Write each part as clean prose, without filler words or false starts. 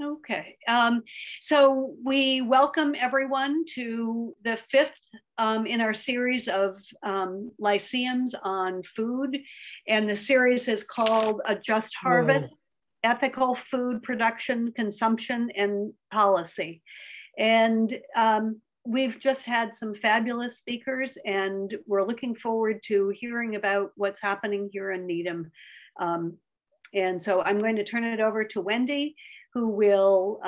Okay, so we welcome everyone to the fifth in our series of lyceums on food. And the series is called A Just Harvest, Ethical Food Production, Consumption, and Policy. And we've just had some fabulous speakers, and we're looking forward to hearing about what's happening here in Needham. And so I'm going to turn it over to Wendy, who will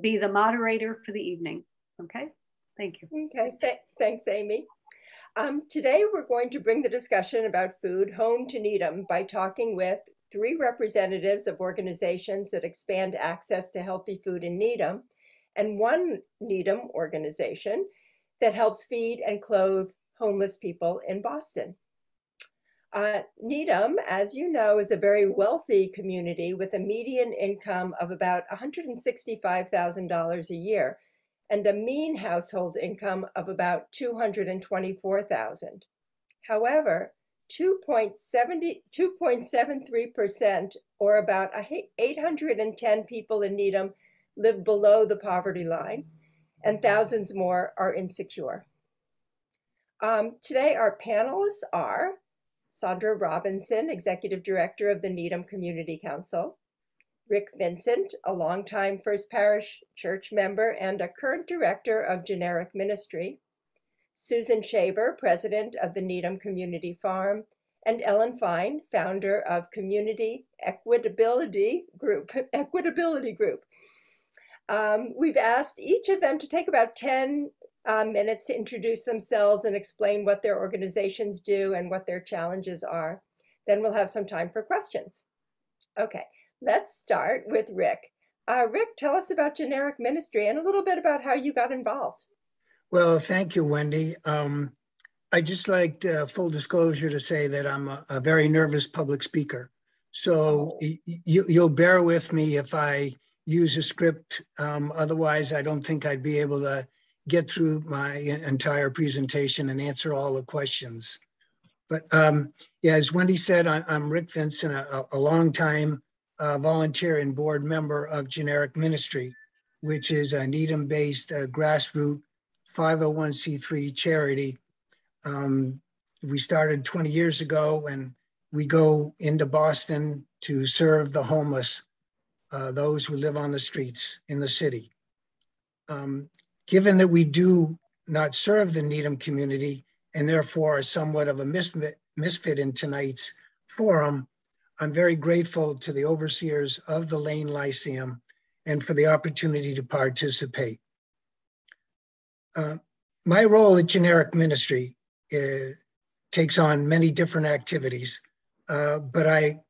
be the moderator for the evening. Okay, thank you. Okay, thanks, Amy. Today we're going to bring the discussion about food home to Needham by talking with 3 representatives of organizations that expand access to healthy food in Needham, and 1 Needham organization that helps feed and clothe homeless people in Boston. Needham, as you know, is a very wealthy community with a median income of about $165,000 a year and a mean household income of about $224,000. However, 2.73%, or about 810 people in Needham, live below the poverty line, and thousands more are insecure. Today, our panelists are Sandra Robinson, Executive Director of the Needham Community Council; Rick Vincent, a longtime First Parish Church member and a current Director of Generic Ministry; Susan Shaver, President of the Needham Community Farm; and Ellen Fine, founder of Community Equitability Group. We've asked each of them to take about 10 minutes to introduce themselves and explain what their organizations do and what their challenges are. Then we'll have some time for questions. Okay, let's start with Rick. Rick, tell us about Generic Ministry and a little bit about how you got involved. Well, thank you, Wendy. I just like full disclosure to say that I'm a very nervous public speaker. So you'll bear with me if I use a script. Otherwise, I don't think I'd be able to get through my entire presentation and answer all the questions. But yeah, as Wendy said, I'm Rick Vincent, a longtime volunteer and board member of Generic Ministry, which is a Needham-based grassroots 501c3 charity. We started 20 years ago, and we go into Boston to serve the homeless, those who live on the streets in the city. Given that we do not serve the Needham community and therefore are somewhat of a misfit in tonight's forum, I'm very grateful to the overseers of the Lane Lyceum and for the opportunity to participate. My role at Generic Ministry takes on many different activities, but I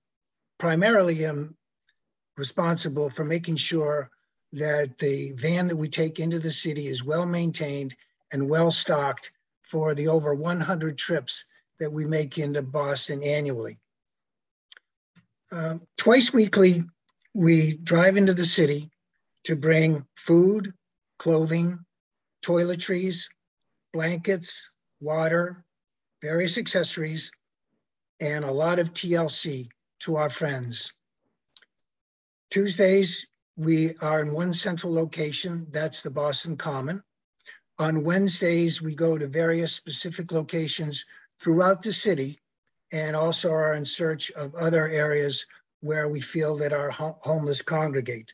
primarily am responsible for making sure that the van that we take into the city is well maintained and well stocked for the over 100 trips that we make into Boston annually. Twice weekly, we drive into the city to bring food, clothing, toiletries, blankets, water, various accessories, and a lot of TLC to our friends. Tuesdays, we are in one central location, that's the Boston Common. On Wednesdays, we go to various specific locations throughout the city and also are in search of other areas where we feel that our homeless congregate.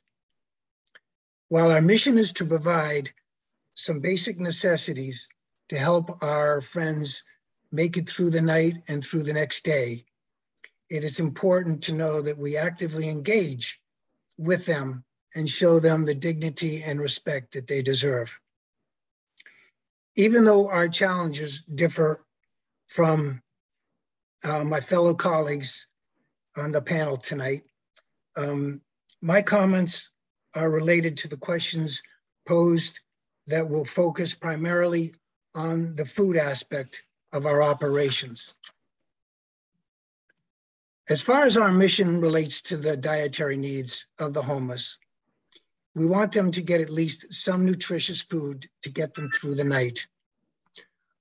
While our mission is to provide some basic necessities to help our friends make it through the night and through the next day, it is important to know that we actively engage with them and show them the dignity and respect that they deserve. Even though our challenges differ from my fellow colleagues on the panel tonight, my comments are related to the questions posed that will focus primarily on the food aspect of our operations. As far as our mission relates to the dietary needs of the homeless, we want them to get at least some nutritious food to get them through the night.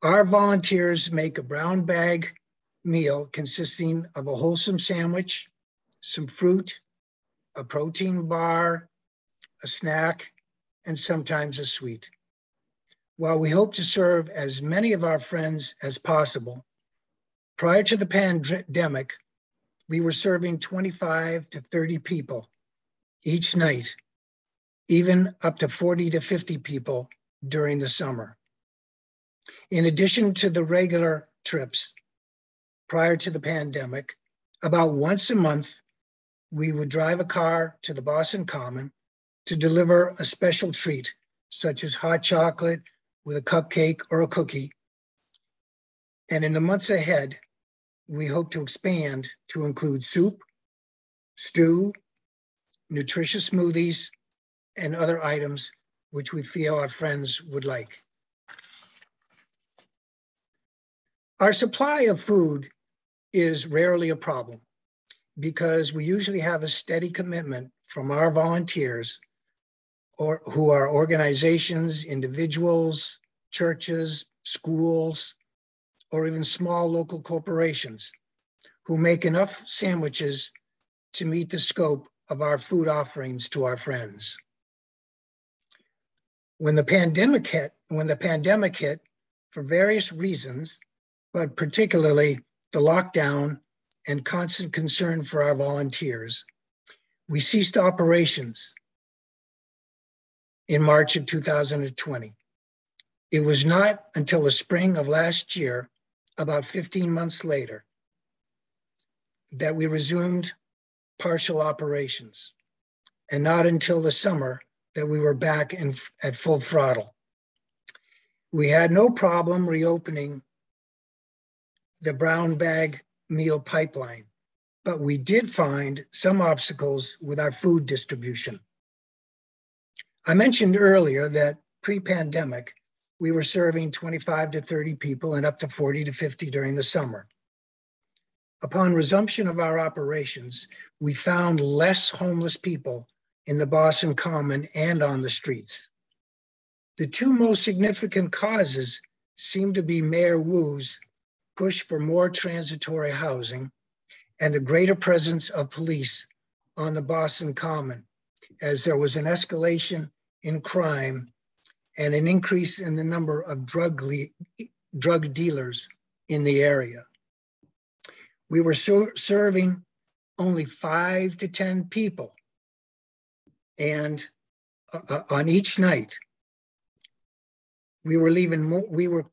Our volunteers make a brown bag meal consisting of a wholesome sandwich, some fruit, a protein bar, a snack, and sometimes a sweet. While we hope to serve as many of our friends as possible, prior to the pandemic, we were serving 25 to 30 people each night, even up to 40 to 50 people during the summer. In addition to the regular trips prior to the pandemic, about once a month, we would drive a car to the Boston Common to deliver a special treat, such as hot chocolate with a cupcake or a cookie. And in the months ahead, we hope to expand to include soup, stew, nutritious smoothies, and other items which we feel our friends would like. Our supply of food is rarely a problem because we usually have a steady commitment from our volunteers or who are organizations, individuals, churches, schools, or even small local corporations who make enough sandwiches to meet the scope of our food offerings to our friends. When the pandemic hit, for various reasons, but particularly the lockdown and constant concern for our volunteers, we ceased operations in March of 2020. It was not until the spring of last year, about 15 months later, that we resumed partial operations, and not until the summer that we were back at full throttle. We had no problem reopening the brown bag meal pipeline, but we did find some obstacles with our food distribution. I mentioned earlier that pre-pandemic, we were serving 25 to 30 people and up to 40 to 50 during the summer. Upon resumption of our operations, we found less homeless people in the Boston Common and on the streets. The two most significant causes seem to be Mayor Wu's push for more transitory housing and the greater presence of police on the Boston Common, as there was an escalation in crime and an increase in the number of drug dealers in the area. We were serving only 5 to 10 people, and on each night, we were leaving more. We were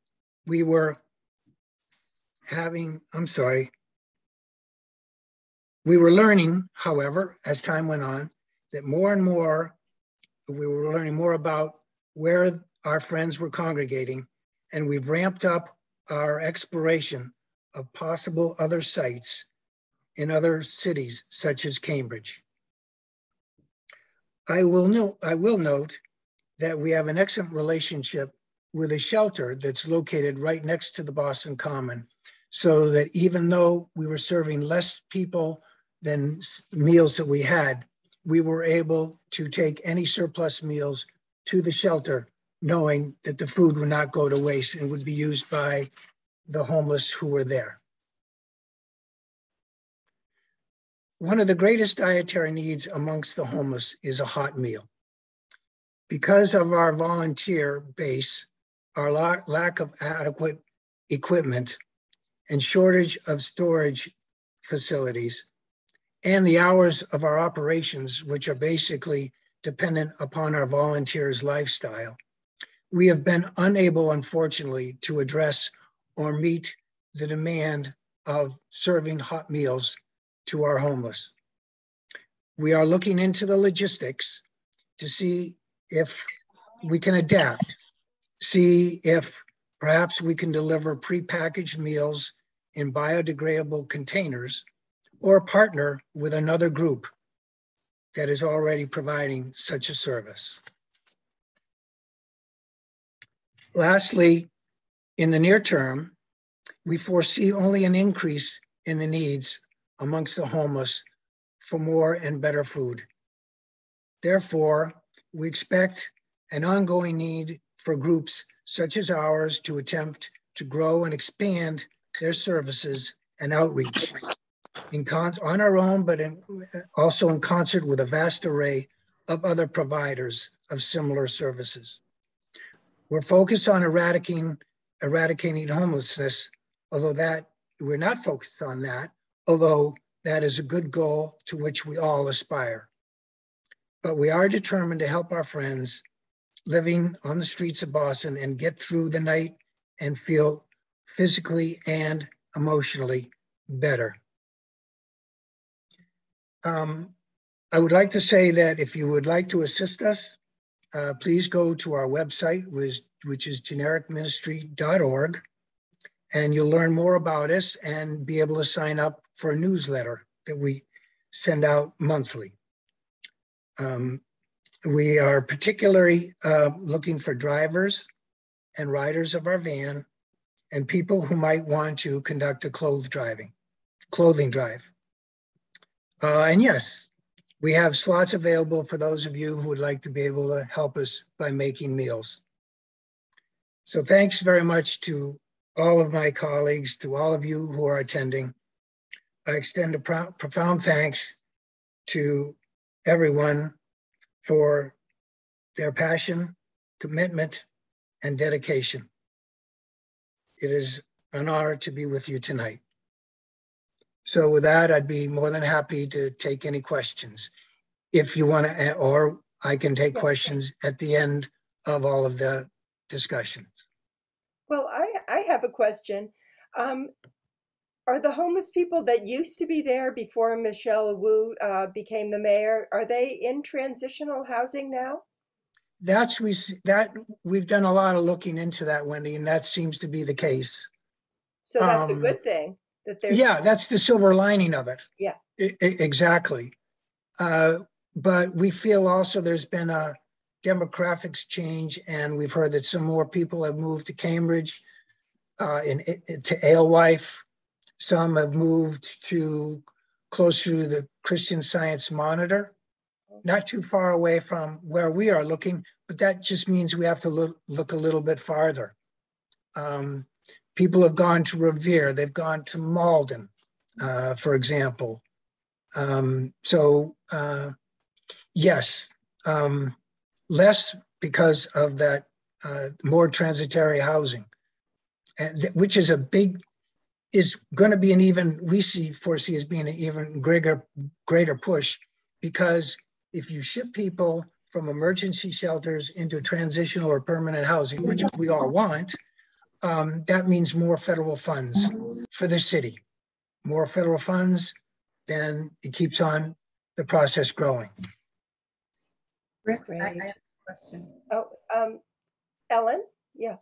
learning, however, as time went on, that more and more we were learning more about where our friends were congregating, and we've ramped up our exploration of possible other sites in other cities, such as Cambridge. I will note that we have an excellent relationship with a shelter that's located right next to the Boston Common, so that even though we were serving less people than meals that we had, we were able to take any surplus meals to the shelter, knowing that the food would not go to waste and would be used by the homeless who were there. One of the greatest dietary needs amongst the homeless is a hot meal. Because of our volunteer base, our lack of adequate equipment and shortage of storage facilities, and the hours of our operations, which are basically dependent upon our volunteers' lifestyle, we have been unable, unfortunately, to address or meet the demand of serving hot meals to our homeless. We are looking into the logistics to see if we can adapt, see if perhaps we can deliver prepackaged meals in biodegradable containers, or partner with another group that is already providing such a service. Lastly, in the near term, we foresee only an increase in the needs amongst the homeless for more and better food. Therefore, we expect an ongoing need for groups such as ours to attempt to grow and expand their services and outreach on our own, but also in concert with a vast array of other providers of similar services. We're focused on eradicating homelessness, although that we're not focused on that, although that is a good goal to which we all aspire. But we are determined to help our friends living on the streets of Boston and get through the night and feel physically and emotionally better. I would like to say that if you would like to assist us, please go to our website, which is genericministry.org, and you'll learn more about us and be able to sign up for a newsletter that we send out monthly. We are particularly looking for drivers and riders of our van and people who might want to conduct a clothing drive. And yes, we have slots available for those of you who would like to be able to help us by making meals. So thanks very much to all of my colleagues, to all of you who are attending. I extend a profound thanks to everyone for their passion, commitment, and dedication. It is an honor to be with you tonight. So with that, I'd be more than happy to take any questions. If you want to, or I can take questions at the end of all of the discussions. Well, I have a question. Are the homeless people that used to be there before Michelle Wu became the mayor, are they in transitional housing now? We've done a lot of looking into that, Wendy, and that seems to be the case. So that's a good thing. Yeah, that's the silver lining of it. Yeah. Exactly. But we feel also there's been a demographics change, and we've heard that some more people have moved to Cambridge, to Alewife. Some have moved to closer to the Christian Science Monitor, not too far away from where we are looking, but that just means we have to look a little bit farther. People have gone to Revere, they've gone to Malden, for example. Yes, less because of that more transitory housing, which is going to be we foresee as being an even greater push, because if you ship people from emergency shelters into transitional or permanent housing, which we all want, that means more federal funds for the city. More federal funds, then it keeps on the process growing. Rick, I have a question. Oh, Ellen? Yeah.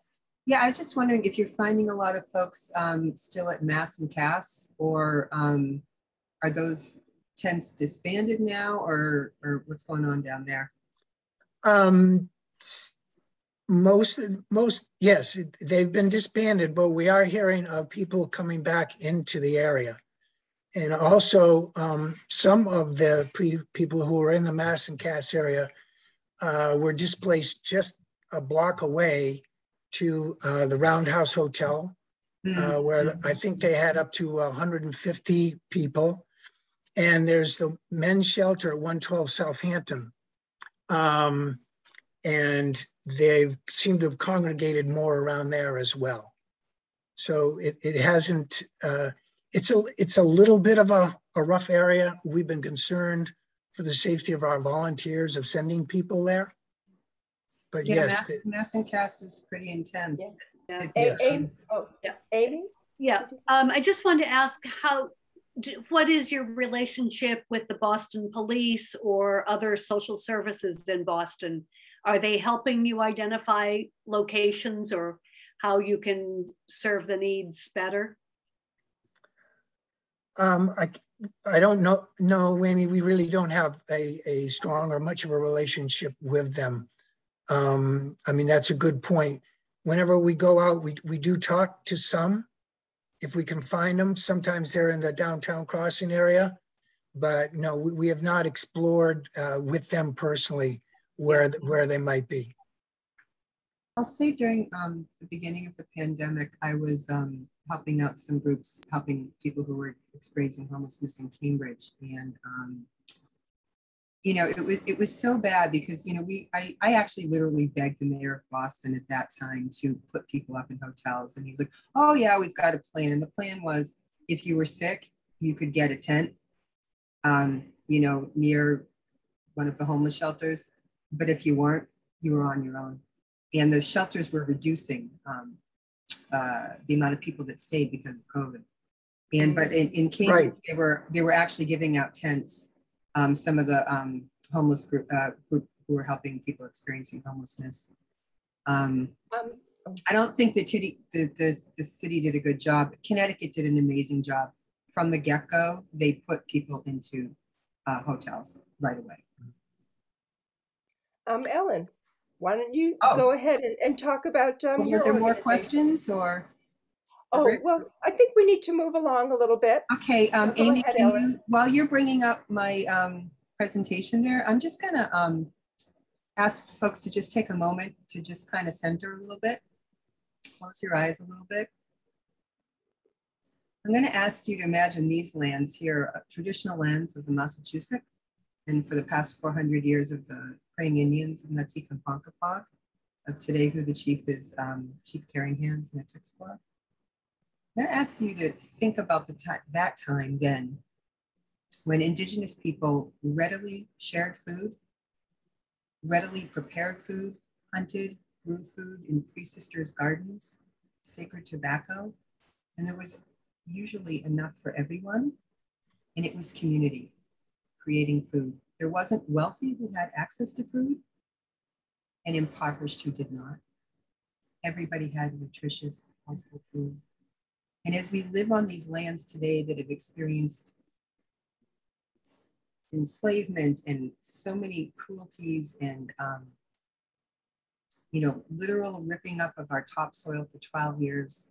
Yeah, I was just wondering if you're finding a lot of folks still at Mass and Cass, or are those tents disbanded now, or what's going on down there? Most, yes, they've been disbanded, but we are hearing of people coming back into the area. And also some of the people who are in the Mass and Cass area were displaced just a block away to the Roundhouse Hotel, where I think they had up to 150 people. And there's the men's shelter at 112 Southampton. And they seem to have congregated more around there as well. So it hasn't, it's a little bit of a rough area. We've been concerned for the safety of our volunteers of sending people there. But yeah, yes. Mass and Cass is pretty intense. Yeah. Yes. Amy? Yeah, I just wanted to ask what is your relationship with the Boston Police or other social services in Boston? Are they helping you identify locations or how you can serve the needs better? I don't know. No, Amy, we really don't have a strong or much of a relationship with them. I mean, that's a good point. Whenever we go out, we do talk to some, if we can find them. Sometimes they're in the downtown crossing area, but no, we have not explored with them personally where they might be. I'll say during the beginning of the pandemic, I was helping out some groups, helping people who were experiencing homelessness in Cambridge. And you know, it was so bad because, you know, I actually literally begged the mayor of Boston at that time to put people up in hotels. And he was like, oh yeah, we've got a plan. And the plan was, if you were sick, you could get a tent, you know, near one of the homeless shelters. But if you weren't, you were on your own. And the shelters were reducing the amount of people that stayed because of COVID. And but in Cambridge, right, they were actually giving out tents. Some of the homeless group who were helping people experiencing homelessness. I don't think the city did a good job. Connecticut did an amazing job. From the get-go, they put people into hotels right away. Ellen, why don't you go ahead and talk about well, your were there more questions or? Oh, well, I think we need to move along a little bit. Okay, Amy, ahead, can you, while you're bringing up my presentation there, I'm just gonna ask folks to just take a moment to just kind of center a little bit, close your eyes a little bit. I'm gonna ask you to imagine these lands here, traditional lands of the Massachusetts, and for the past 400 years of the praying Indians of Natik and Ponkapog, of today who the chief is Chief Caring Hands and the Tixqua. I'm going to ask you to think about that time then, when Indigenous people readily shared food, readily prepared food, hunted, grew food in Three Sisters gardens, sacred tobacco, and there was usually enough for everyone, and it was community, creating food. There wasn't wealthy who had access to food, and impoverished who did not. Everybody had nutritious, healthful food. And as we live on these lands today that have experienced enslavement and so many cruelties and, you know, literal ripping up of our topsoil for 12 years,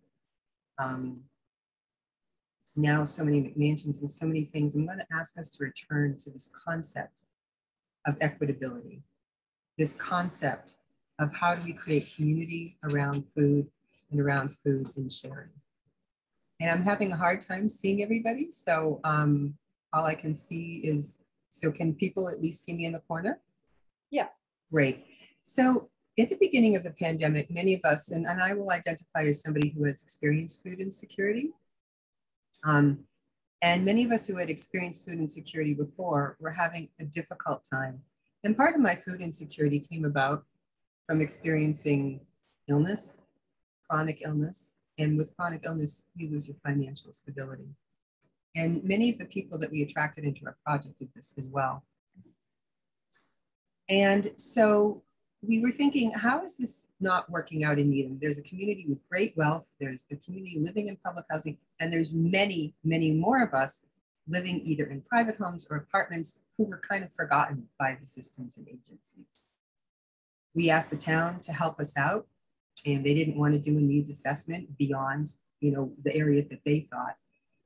now so many McMansions and so many things, I'm going to ask us to return to this concept of equitability, this concept of how do we create community around food and around food and sharing. And I'm having a hard time seeing everybody. So all I can see is, so can people at least see me in the corner? Yeah. Great. So at the beginning of the pandemic, many of us, and I will identify as somebody who has experienced food insecurity. And many of us who had experienced food insecurity before were having a difficult time. And part of my food insecurity came about from experiencing illness, chronic illness. And with chronic illness, you lose your financial stability. And many of the people that we attracted into our project did this as well. And so we were thinking, how is this not working out in Needham? There's a community with great wealth. There's a community living in public housing. And there's many, many more of us living either in private homes or apartments who were kind of forgotten by the systems and agencies. We asked the town to help us out, and they didn't want to do a needs assessment beyond, you know, the areas that they thought.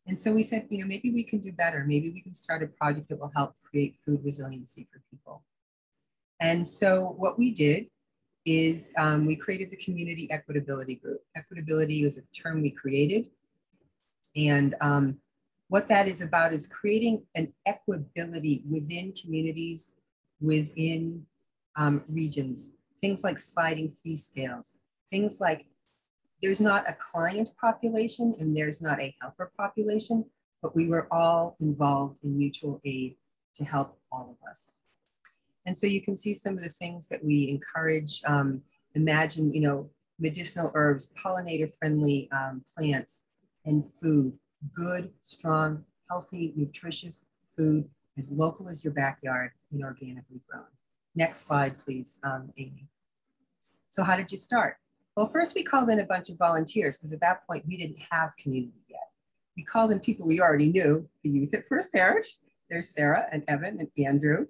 And so we said, you know, maybe we can do better. Maybe we can start a project that will help create food resiliency for people. And so what we did is we created the Community Equitability Group. Equitability was a term we created. And what that is about is creating an equitability within communities, within regions, things like sliding fee scales, things like there's not a client population and there's not a helper population, but we were all involved in mutual aid to help all of us. And so you can see some of the things that we encourage. Imagine, you know, medicinal herbs, pollinator-friendly plants and food, good, strong, healthy, nutritious food as local as your backyard and organically grown. Next slide, please, Amy. So how did you start? Well, first we called in a bunch of volunteers because at that point we didn't have community yet. We called in people we already knew, the youth at First Parish. There's Sarah and Evan and Andrew.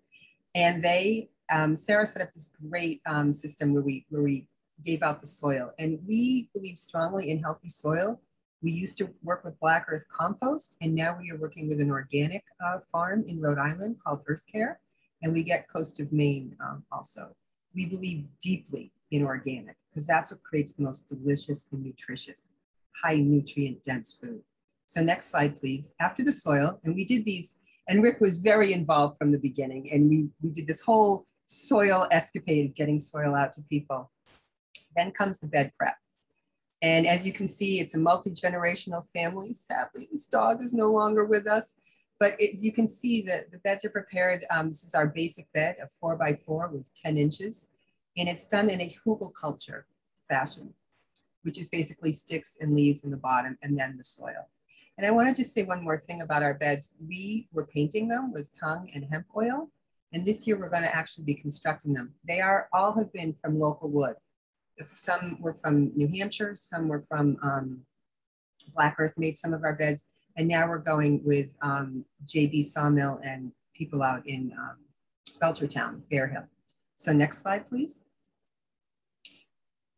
And they, Sarah set up this great system where we gave out the soil. And we believe strongly in healthy soil. We used to work with Black Earth Compost, and now we are working with an organic farm in Rhode Island called Earth Care. And we get Coast of Maine also. We believe deeply in organic because that's what creates the most delicious and nutritious, high nutrient dense food. So next slide, please. After the soil, and we did these And Rick was very involved from the beginning. And we did this whole soil escapade of getting soil out to people. Then comes the bed prep. And as you can see, it's a multi-generational family. Sadly, this dog is no longer with us. But as you can see, the beds are prepared. This is our basic bed, a 4x4 with 10 inches. And it's done in a hugelkultur fashion, which is basically sticks and leaves in the bottom and then the soil. And I want to just say one more thing about our beds. We were painting them with tung and hemp oil. And this year we're going to actually be constructing them. They all have been from local wood. Some were from New Hampshire, some were from Black Earth made some of our beds. And now we're going with JB Sawmill and people out in Belchertown, Bear Hill. So next slide, please.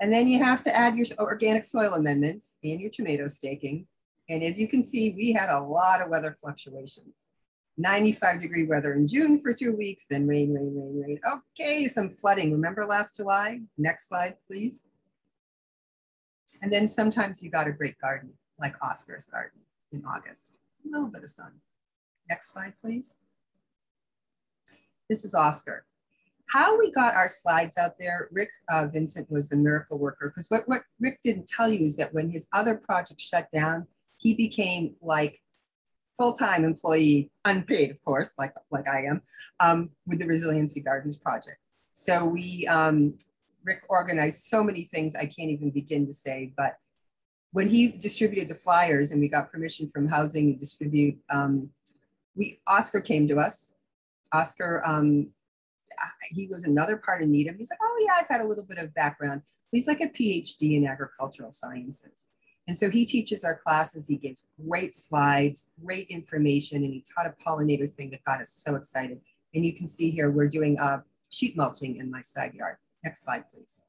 And then you have to add your organic soil amendments and your tomato staking. And as you can see, we had a lot of weather fluctuations. 95-degree weather in June for 2 weeks, then rain, rain, rain, rain. Okay, some flooding. Remember last July? Next slide, please. And then sometimes you got a great garden, like Oscar's garden in August. A little bit of sun. Next slide, please. This is Oscar. How we got our slides out there, Rick Vincent was the miracle worker, because what Rick didn't tell you is that when his other project shut down, he became like full-time employee, unpaid, of course, like I am, with the Resiliency Gardens project. So Rick organized so many things I can't even begin to say, but when he distributed the flyers and we got permission from housing to distribute, Oscar came to us. Oscar, he was another part of Needham. He's like, oh yeah, I've had a little bit of background. He's like a PhD in agricultural sciences. And so he teaches our classes. He gives great slides, great information, and he taught a pollinator thing that got us so excited. And you can see here, we're doing sheet mulching in my side yard. Next slide, please.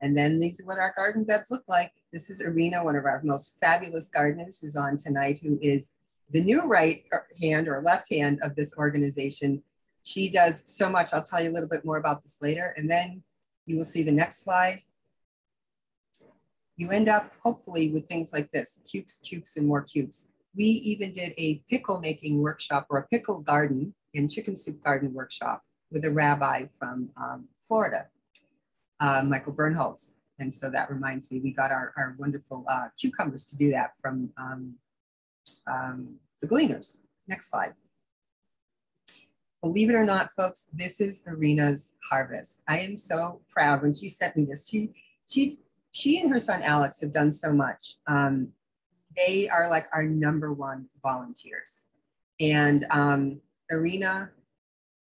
And then these are what our garden beds look like. This is Irina, one of our most fabulous gardeners who's on tonight, who is the new right hand or left hand of this organization. She does so much. I'll tell you a little bit more about this later. And then you will see the next slide. You end up hopefully with things like this, cukes, and more cukes. We even did a pickle making workshop or a pickle garden and chicken soup garden workshop with a rabbi from Florida, Michael Bernholtz. And so that reminds me, we got our wonderful cucumbers to do that from the Gleaners. Next slide. Believe it or not, folks, this is Irina's harvest. I am so proud when she sent me this. She and her son Alex have done so much. They are like our #1 volunteers. And Irina,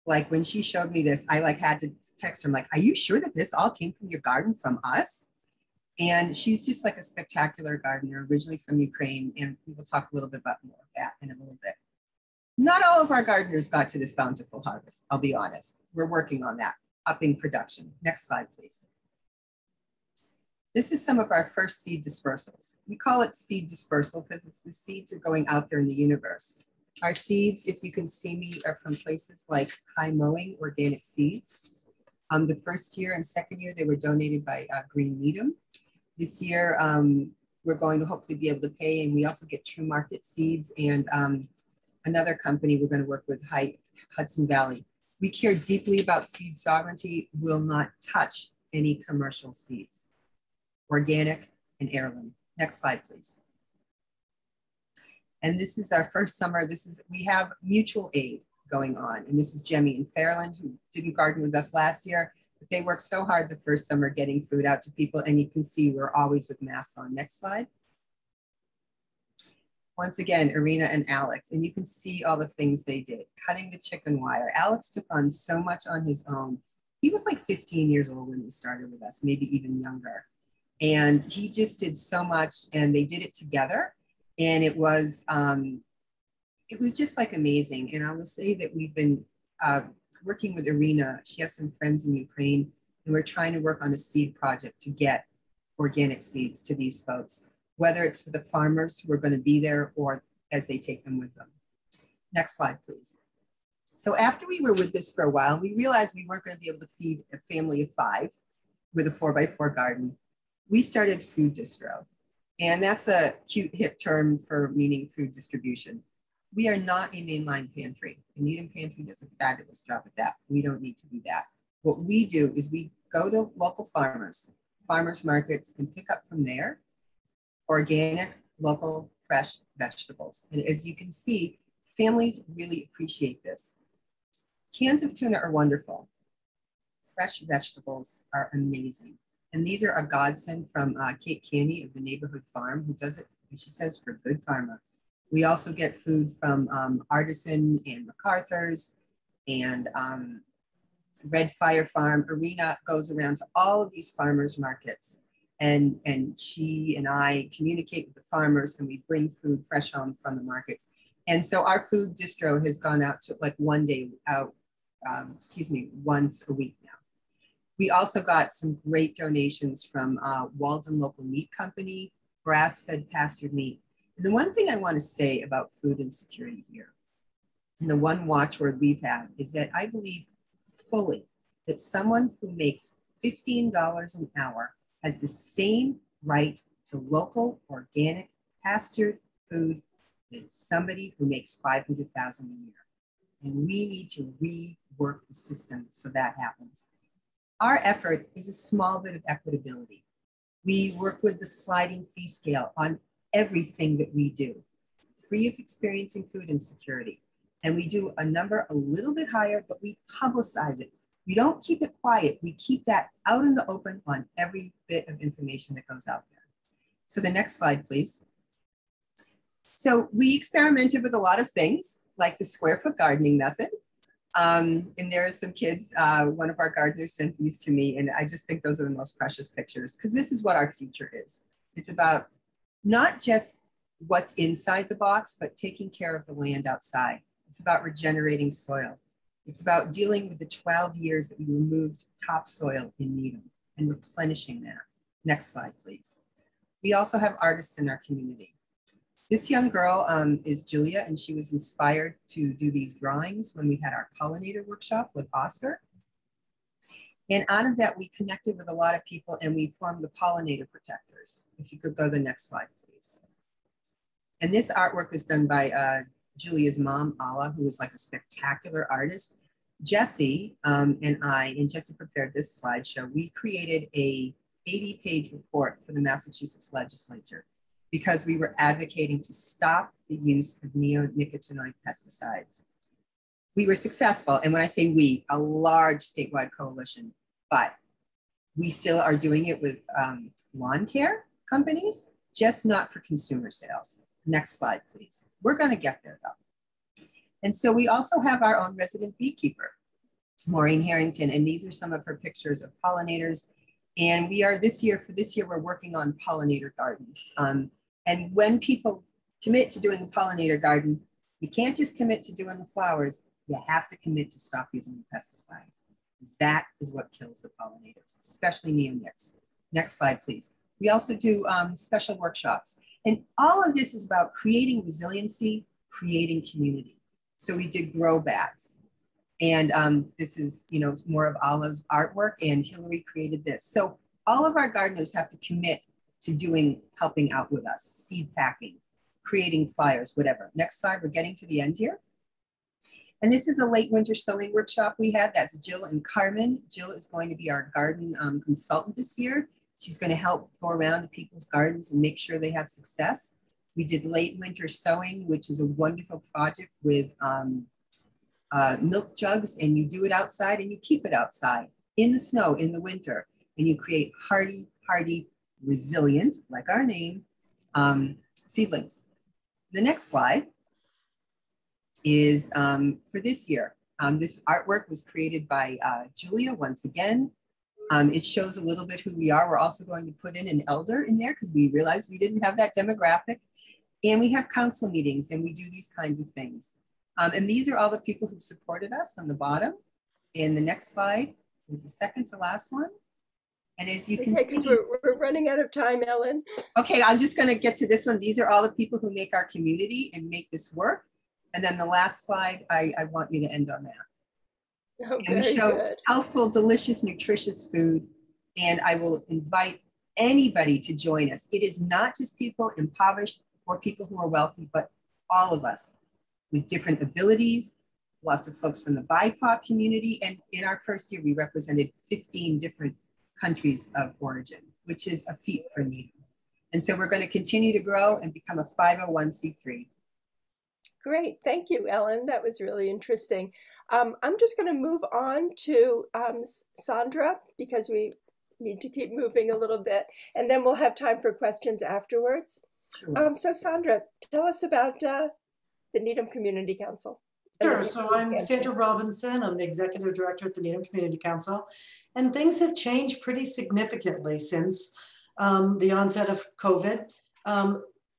like when she showed me this, I like had to text her, I'm like, are you sure that this all came from your garden from us? And she's just like a spectacular gardener, originally from Ukraine. And we will talk a little bit about more of that in a little bit. Not all of our gardeners got to this bountiful harvest, I'll be honest. We're working on that, upping production. Next slide, please. This is some of our first seed dispersals. We call it seed dispersal because it's the seeds are going out there in the universe. Our seeds, if you can see me, are from places like High Mowing Organic Seeds. The first year and second year, they were donated by Green Needham. This year, we're going to hopefully be able to pay, and we also get True Market Seeds and another company we're going to work with, Hudson Valley. We care deeply about seed sovereignty, will not touch any commercial seeds. Organic and heirloom. Next slide, please. And this is our first summer. We have mutual aid going on. And this is Jemmy and Fairland, who didn't garden with us last year, but they worked so hard the first summer getting food out to people. And you can see we're always with masks on. Next slide. Once again, Irina and Alex, and you can see all the things they did. Cutting the chicken wire. Alex took on so much on his own. He was like 15 years old when he started with us, maybe even younger. And he just did so much, and they did it together. And it was just like amazing. And I will say that we've been working with Irina. She has some friends in Ukraine, and we're trying to work on a seed project to get organic seeds to these folks, whether it's for the farmers who are going to be there or as they take them with them. Next slide, please. So after we were with this for a while, we realized we weren't going to be able to feed a family of 5 with a 4x4 garden. We started Food Distro. And that's a cute hip term for meaning food distribution. We are not a mainline pantry. The Needham Pantry does a fabulous job at that. We don't need to do that. What we do is we go to local farmers markets, and pick up from there organic, local, fresh vegetables. And as you can see, families really appreciate this. Cans of tuna are wonderful. Fresh vegetables are amazing. And these are a godsend from Kate Candy of the Neighborhood Farm, who does it, and she says, for good karma. We also get food from Artisan and MacArthur's and Red Fire Farm. Irina goes around to all of these farmers markets, and she and I communicate with the farmers, and we bring food fresh home from the markets. And so our food distro has gone out to like once a week now. We also got some great donations from Walden Local Meat Company, grass-fed pastured meat. And the one thing I want to say about food insecurity here, and the one watchword we've had, is that I believe fully that someone who makes $15 an hour has the same right to local, organic, pastured food as somebody who makes $500,000 a year. And we need to rework the system so that happens. Our effort is a small bit of equitability. We work with the sliding fee scale on everything that we do, free of experiencing food insecurity. And we do a number a little bit higher, but we publicize it. We don't keep it quiet. We keep that out in the open on every bit of information that goes out there. So the next slide, please. So we experimented with a lot of things, like the square foot gardening method. And there are some kids, one of our gardeners sent these to me, and I just think those are the most precious pictures, because this is what our future is. It's about not just what's inside the box, but taking care of the land outside. It's about regenerating soil. It's about dealing with the 12 years that we removed topsoil in Needham and replenishing that. Next slide, please. We also have artists in our community. This young girl is Julia, and she was inspired to do these drawings when we had our pollinator workshop with Oscar. And out of that, we connected with a lot of people, and we formed the Pollinator Protectors. If you could go to the next slide, please. And this artwork was done by Julia's mom, Ala, who was like a spectacular artist. Jesse and Jesse prepared this slideshow. We created a 80-page report for the Massachusetts legislature, because we were advocating to stop the use of neonicotinoid pesticides. We were successful, and when I say we, a large statewide coalition, but we still are doing it with lawn care companies, just not for consumer sales. Next slide, please. We're gonna get there though. And so we also have our own resident beekeeper, Maureen Harrington, and these are some of her pictures of pollinators. And we are this year, we're working on pollinator gardens. And when people commit to doing a pollinator garden, you can't just commit to doing the flowers, you have to commit to stop using the pesticides. That is what kills the pollinators, especially neonics. Next slide, please. We also do special workshops. And all of this is about creating resiliency, creating community. So we did grow bags. And this is, more of Ala's artwork, and Hillary created this. So all of our gardeners have to commit to helping out with us, seed packing, creating flyers, whatever. Next slide, we're getting to the end here. And this is a late winter sowing workshop we had. That's Jill and Carmen. Jill is going to be our garden consultant this year. She's going to help go around to people's gardens and make sure they have success. We did late winter sowing, which is a wonderful project with milk jugs, and you do it outside and you keep it outside in the snow in the winter, and you create hardy, resilient, like our name, seedlings. The next slide is for this year. This artwork was created by Julia once again. It shows a little bit who we are. We're also going to put in an elder in there because we realized we didn't have that demographic. And we have council meetings, and we do these kinds of things. And these are all the people who supported us on the bottom. And the next slide is the second to last one. And as you can see, because we're running out of time, Ellen. Okay, I'm just going to get to this one. These are all the people who make our community and make this work. And then the last slide, I want you to end on that. Oh, and we show healthful, delicious, nutritious food. And I will invite anybody to join us. It is not just people impoverished or people who are wealthy, but all of us. with different abilities, lots of folks from the BIPOC community. And in our first year, we represented 15 different countries of origin, which is a feat for Needham. And so we're going to continue to grow and become a 501c3. Great, thank you, Ellen. That was really interesting. I'm just going to move on to Sandra, because we need to keep moving a little bit, and then we'll have time for questions afterwards. Sure. So Sandra, tell us about the Needham Community Council. Sure, so I'm Sandra Robinson. I'm the Executive Director at the Needham Community Council, and things have changed pretty significantly since the onset of COVID.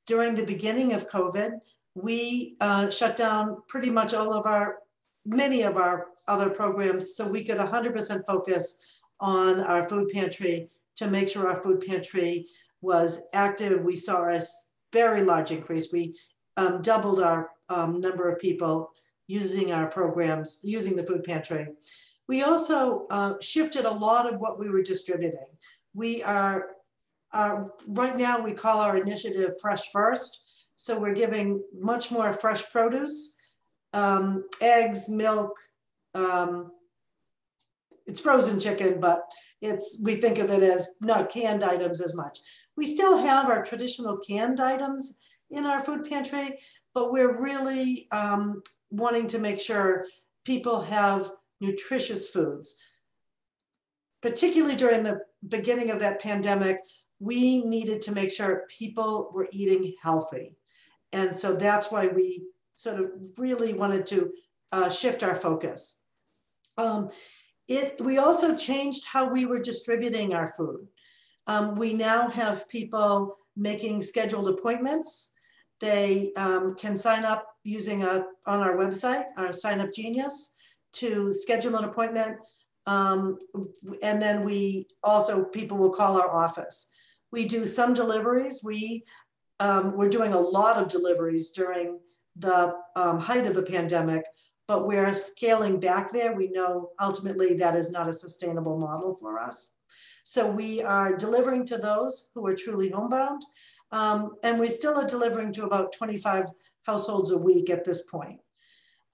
During the beginning of COVID, we shut down pretty much many of our other programs so we could 100% focus on our food pantry to make sure our food pantry was active. We saw a very large increase. We doubled our number of people using our programs, using the food pantry. We also shifted a lot of what we were distributing. We are, right now we call our initiative Fresh First. So we're giving much more fresh produce, eggs, milk. It's frozen chicken, but we think of it as not canned items as much. We still have our traditional canned items in our food pantry, but we're really wanting to make sure people have nutritious foods. Particularly during the beginning of that pandemic, we needed to make sure people were eating healthy. And so that's why we sort of really wanted to shift our focus. We also changed how we were distributing our food. We now have people making scheduled appointments. They can sign up using on our website, our Sign Up Genius, to schedule an appointment. And then people will call our office. We do some deliveries. We're doing a lot of deliveries during the height of the pandemic, but we're scaling back there. We know ultimately that is not a sustainable model for us. So we are delivering to those who are truly homebound. And we still are delivering to about 25 households a week at this point.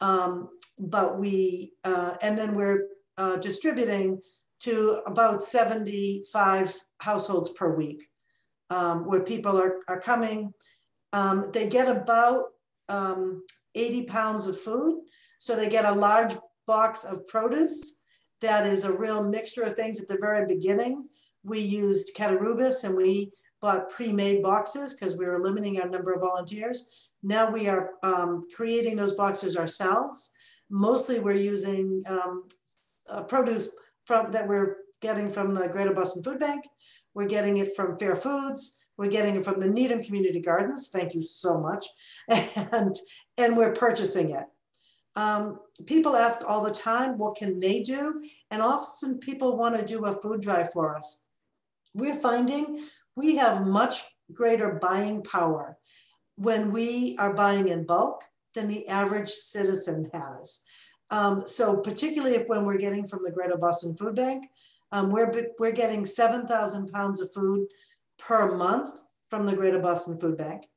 And then we're distributing to about 75 households per week, where people are coming. They get about 80 pounds of food. So they get a large box of produce that is a real mixture of things. At the very beginning, we used Catarubis and we bought pre-made boxes because we were limiting our number of volunteers. Now we are creating those boxes ourselves. Mostly we're using produce that we're getting from the Greater Boston Food Bank. We're getting it from Fair Foods. We're getting it from the Needham Community Gardens. Thank you so much. And we're purchasing it. People ask all the time, what can they do? And often people want to do a food drive for us. We're finding we have much greater buying power when we are buying in bulk than the average citizen has. So particularly when we're getting from the Greater Boston Food Bank, we're getting 7,000 pounds of food per month from the Greater Boston Food Bank.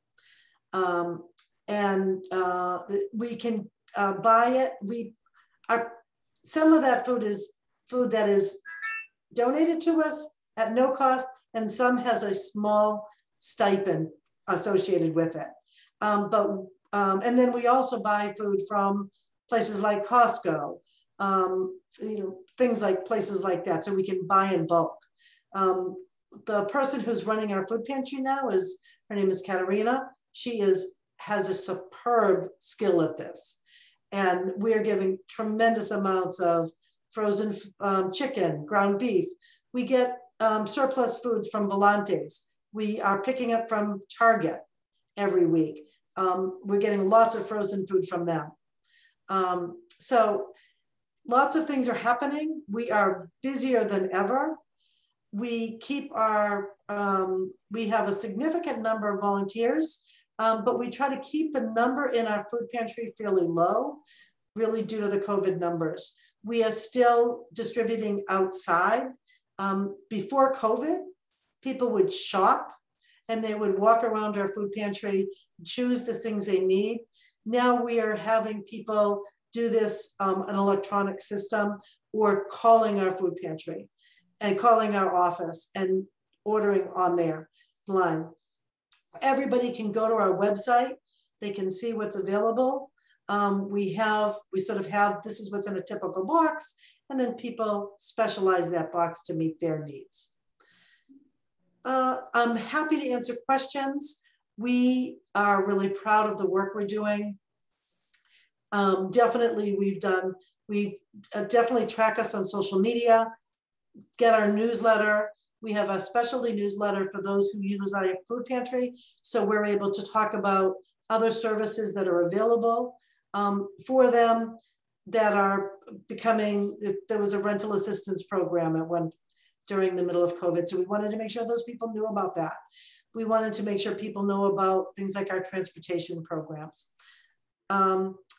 We can buy it. Some of that food is food that is donated to us at no cost, and some has a small stipend associated with it. And then we also buy food from places like Costco, things like places like that, so we can buy in bulk. The person who's running our food pantry now her name is Irina. She has a superb skill at this. And we're giving tremendous amounts of frozen chicken, ground beef. We get surplus foods from Volantes. We are picking up from Target every week. We're getting lots of frozen food from them. So lots of things are happening. We are busier than ever. We have a significant number of volunteers, but we try to keep the number in our food pantry fairly low, really due to the COVID numbers. We are still distributing outside. Before COVID, people would shop and they would walk around our food pantry, choose the things they need. Now we are having people do this an electronic system, or calling our food pantry and calling our office and ordering on their line. Everybody can go to our website. They can see what's available. We sort of have, this is what's in a typical box, and then people specialize that box to meet their needs. I'm happy to answer questions. We are really proud of the work we're doing. Definitely we definitely track us on social media, get our newsletter. We have a specialty newsletter for those who use our food pantry. So we're able to talk about other services that are available for them that are becoming, there was a rental assistance program during the middle of COVID. So we wanted to make sure those people knew about that. We wanted to make sure people know about things like our transportation programs.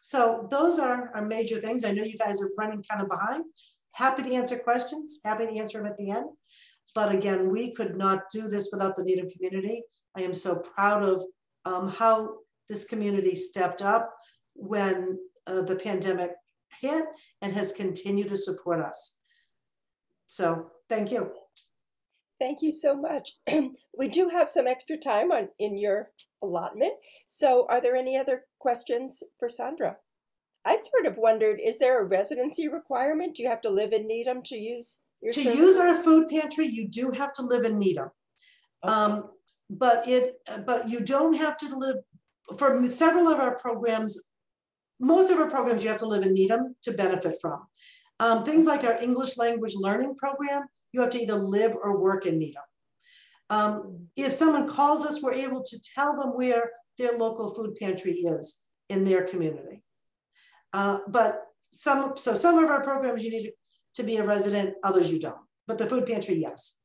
So those are our major things. I know you guys are running kind of behind. Happy to answer questions, happy to answer them at the end. But again, we could not do this without the Needham community. I am so proud of how this community stepped up when the pandemic hit and has continued to support us. So thank you. Thank you so much. We do have some extra time in your allotment. So are there any other questions for Sandra? I sort of wondered, is there a residency requirement? Do you have to live in Needham to use your services? Use our food pantry, you do have to live in Needham. Okay. But you don't have to live, for several of our programs, most of our programs you have to live in Needham to benefit from. Things like our English language learning program, you have to either live or work in Needham. If someone calls us, we're able to tell them where their local food pantry is in their community. But some of our programs you need to be a resident, others you don't. But the food pantry, yes.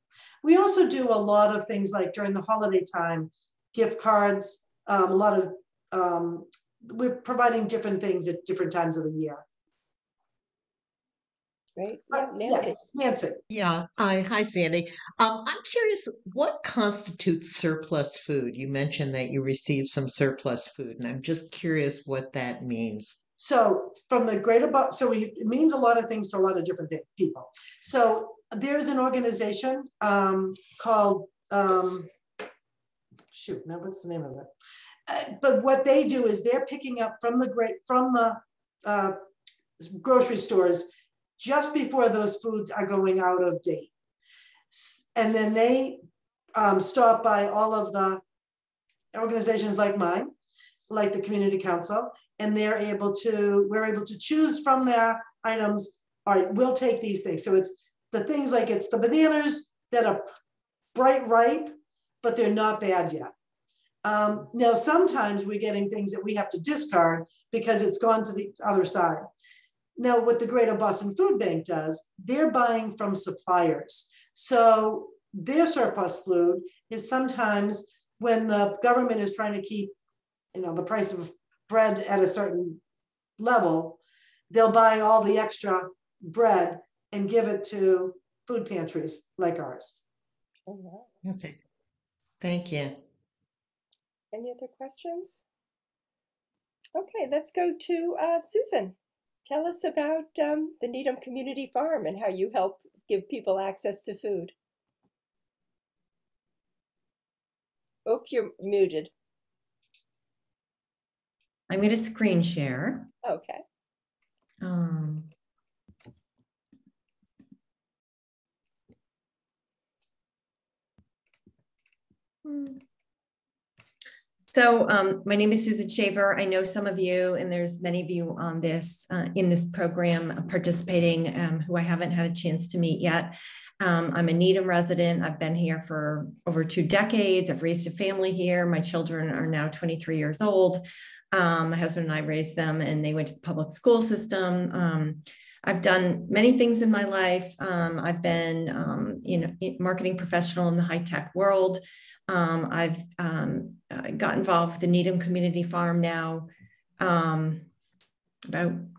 We also do a lot of things like during the holiday time, gift cards, a lot of, we're providing different things at different times of the year. Right. Yeah, Nancy. Yes, Nancy. Yeah. Hi, Sandy. I'm curious, what constitutes surplus food? You mentioned that you received some surplus food, and I'm just curious what that means. So from the greater, it means a lot of things to a lot of different people. So there's an organization called, shoot, now what's the name of it? But what they do is they're picking up from the grocery stores just before those foods are going out of date. And then they stop by all of the organizations like mine, like the Community Council, and we're able to choose from their items. All right, we'll take these things. So it's the things like it's the bananas that are bright ripe, but they're not bad yet. Now, sometimes we're getting things that we have to discard because it's gone to the other side. Now, what the Greater Boston Food Bank does, they're buying from suppliers. So their surplus food is sometimes when the government is trying to keep, the price of bread at a certain level, they'll buy all the extra bread and give it to food pantries like ours. Okay, thank you. Any other questions? Okay, let's go to Susan. Tell us about the Needham Community Farm and how you help give people access to food. Oh, you're muted. I'm going to screen share. Okay. So my name is Susan Shaver. I know some of you, and there's many of you on this in this program participating who I haven't had a chance to meet yet. I'm a Needham resident. I've been here for over 2 decades. I've raised a family here. My children are now 23 years old. My husband and I raised them, and they went to the public school system. I've done many things in my life. I've been, a marketing professional in the high-tech world. I've got involved with the Needham Community Farm now about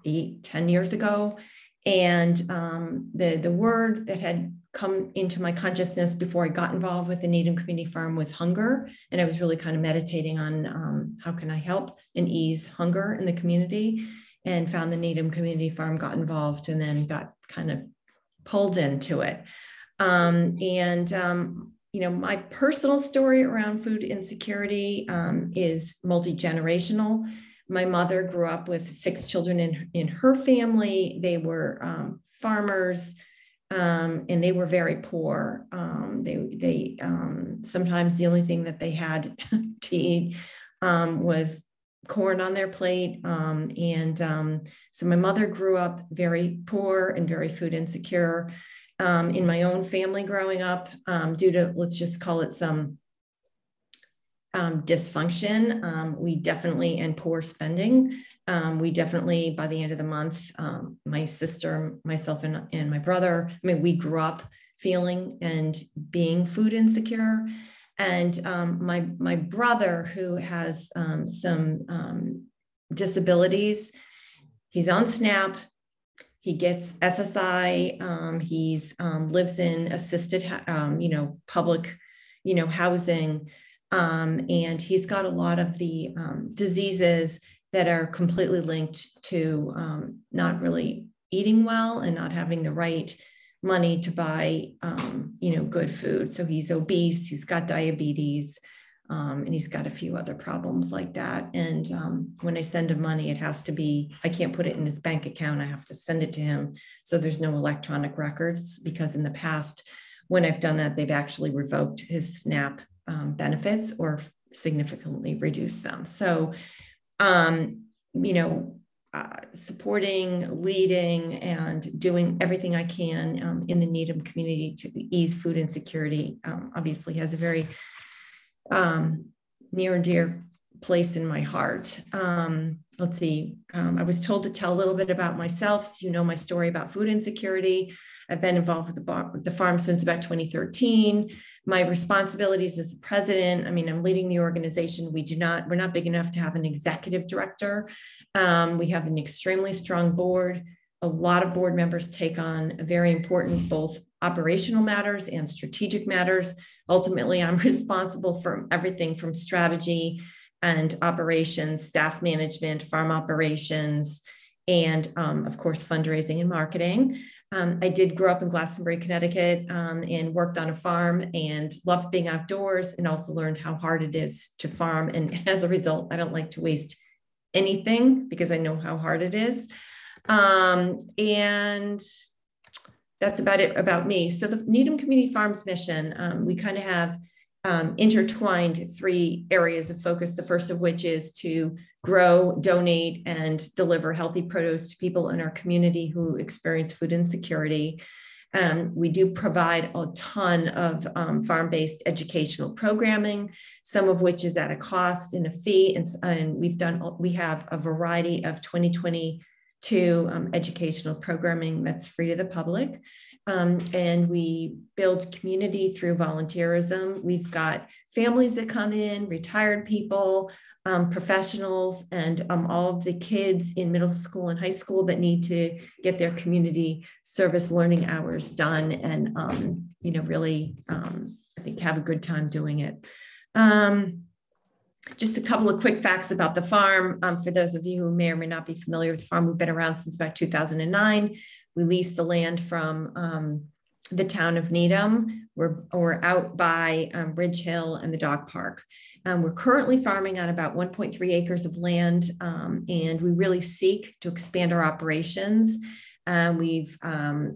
8-10 years ago. And the word that had come into my consciousness before I got involved with the Needham Community Farm was hunger. And I was really kind of meditating on how can I help and ease hunger in the community, and found the Needham Community Farm, got involved, and then got kind of pulled into it. You know, my personal story around food insecurity is multi-generational. My mother grew up with 6 children in her family. They were farmers, and they were very poor. They sometimes the only thing that they had to eat was corn on their plate. So my mother grew up very poor and very food insecure. In my own family growing up, due to, let's just call it some dysfunction, we definitely, and poor spending, we definitely, by the end of the month, my sister, myself, and my brother, I mean, we grew up feeling and being food insecure. And my brother, who has some disabilities, he's on SNAP. He gets SSI. He's lives in assisted, public, housing, and he's got a lot of the diseases that are completely linked to not really eating well and not having the right money to buy, good food. So he's obese. He's got diabetes. And he's got a few other problems like that. And when I send him money, it has to be, I can't put it in his bank account. I have to send it to him. So there's no electronic records, because in the past, when I've done that, they've actually revoked his SNAP benefits or significantly reduced them. So, supporting, leading, and doing everything I can in the Needham community to ease food insecurity obviously has a very near and dear place in my heart. Let's see, I was told to tell a little bit about myself. So you know my story about food insecurity. I've been involved with the farm since about 2013. My responsibilities as the president, I'm leading the organization. We're not big enough to have an executive director. We have an extremely strong board. A lot of board members take on very important, both operational matters and strategic matters. Ultimately, I'm responsible for everything from strategy and operations, staff management, farm operations, and of course, fundraising and marketing. I did grow up in Glastonbury, Connecticut, and worked on a farm and loved being outdoors, and also learned how hard it is to farm. And as a result, I don't like to waste anything because I know how hard it is. And that's about it about me. So the Needham Community Farms mission, we kind of have intertwined 3 areas of focus, the first of which is to grow, donate, and deliver healthy produce to people in our community who experience food insecurity. We do provide a ton of farm-based educational programming, some of which is at a cost and a fee. And we have a variety of 2022 educational programming that's free to the public. And we build community through volunteerism. We've got families that come in, retired people, professionals, and all of the kids in middle school and high school that need to get their community service learning hours done, and really, I think, have a good time doing it. Just a couple of quick facts about the farm. For those of you who may or may not be familiar with the farm, we've been around since about 2009. We leased the land from the town of Needham. We're out by Ridge Hill and the dog park. We're currently farming on about 1.3 acres of land, and we really seek to expand our operations. We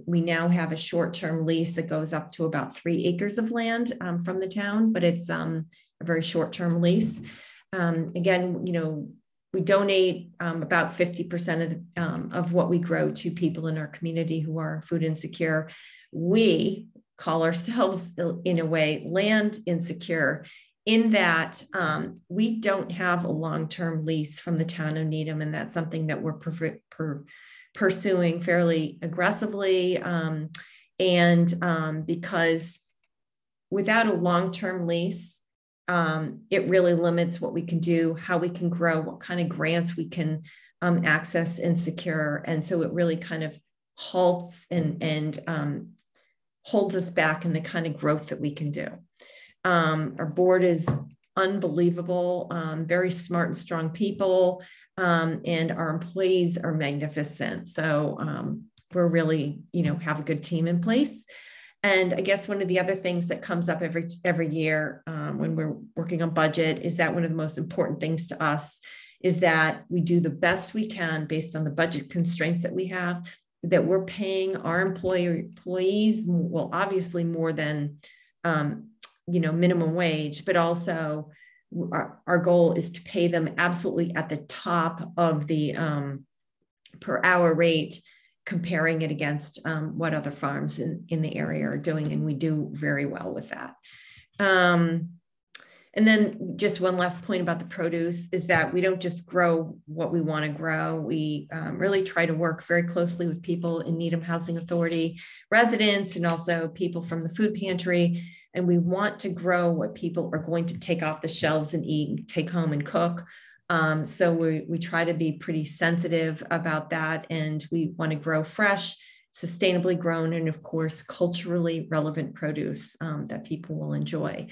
now have a short-term lease that goes up to about 3 acres of land from the town, but it's a very short-term lease. Again, we donate about 50% of what we grow to people in our community who are food insecure. We call ourselves, in a way, land insecure, in that we don't have a long-term lease from the town of Needham, and that's something that we're pursuing fairly aggressively. Because without a long-term lease, it really limits what we can do, how we can grow, what kind of grants we can access and secure. And so it really kind of halts and holds us back in the kind of growth that we can do. Our board is unbelievable, very smart and strong people, and our employees are magnificent. So we're really, have a good team in place. And I guess one of the other things that comes up every year when we're working on budget is that one of the most important things to us is that we do the best we can based on the budget constraints that we have, that we're paying our employees, well, obviously more than, minimum wage, but also our goal is to pay them absolutely at the top of the per hour rate, comparing it against what other farms in the area are doing. And we do very well with that. And then just one last point about the produce is that we don't just grow what we want to grow. We really try to work very closely with people in Needham Housing Authority residents and also people from the food pantry. And we want to grow what people are going to take off the shelves and eat and take home and cook. So we try to be pretty sensitive about that. And we want to grow fresh, sustainably grown, and of course, culturally relevant produce that people will enjoy.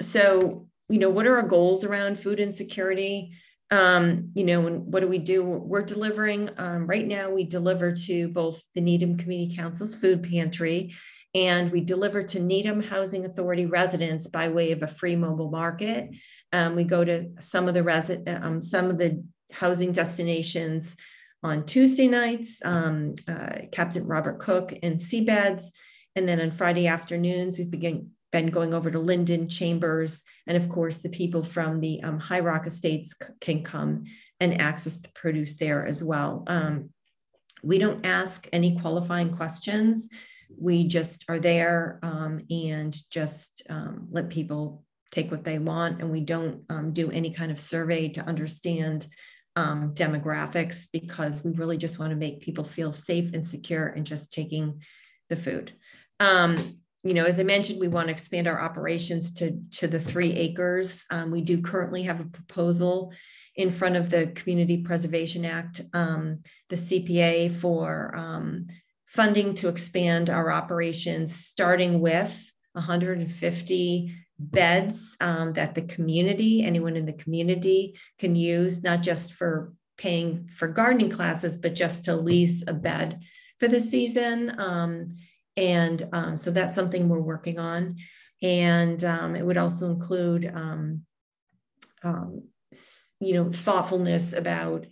So, what are our goals around food insecurity? And what do? We're delivering, right now, we deliver to both the Needham Community Council's food pantry, and we deliver to Needham Housing Authority residents by way of a free mobile market. We go to some of the housing destinations on Tuesday nights, Captain Robert Cook and Seabeds. And then on Friday afternoons, we've been going over to Linden, Chambers, and of course, the people from the High Rock Estates can come and access the produce there as well. We don't ask any qualifying questions. We just are there and just let people take what they want. And we don't do any kind of survey to understand demographics, because we really just want to make people feel safe and secure and just taking the food. As I mentioned, we want to expand our operations to the 3 acres. We do currently have a proposal in front of the Community Preservation Act, the CPA, for funding to expand our operations, starting with 150 beds that the community, anyone in the community can use, not just for paying for gardening classes, but just to lease a bed for the season. So that's something we're working on. And it would also include, thoughtfulness about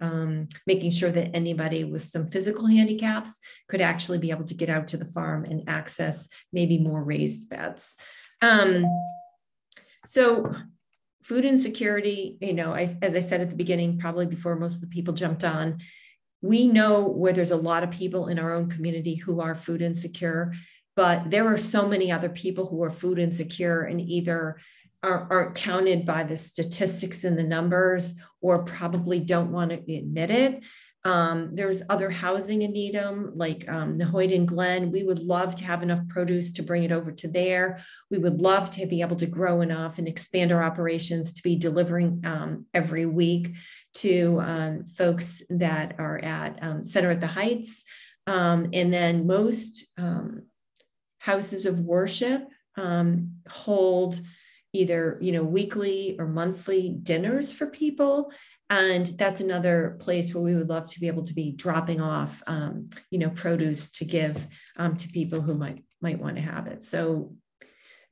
making sure that anybody with some physical handicaps could actually be able to get out to the farm and access maybe more raised beds. So food insecurity, as I said at the beginning, probably before most of the people jumped on, we know where there's a lot of people in our own community who are food insecure, but there are so many other people who are food insecure and either aren't counted by the statistics and the numbers, or probably don't want to admit it. There's other housing in Needham, like Nahoyden Glen. We would love to have enough produce to bring it over to there. We would love to be able to grow enough and expand our operations to be delivering every week to folks that are at Center at the Heights. And then most houses of worship hold either weekly or monthly dinners for people. And that's another place where we would love to be able to be dropping off, produce to give to people who might want to have it. So,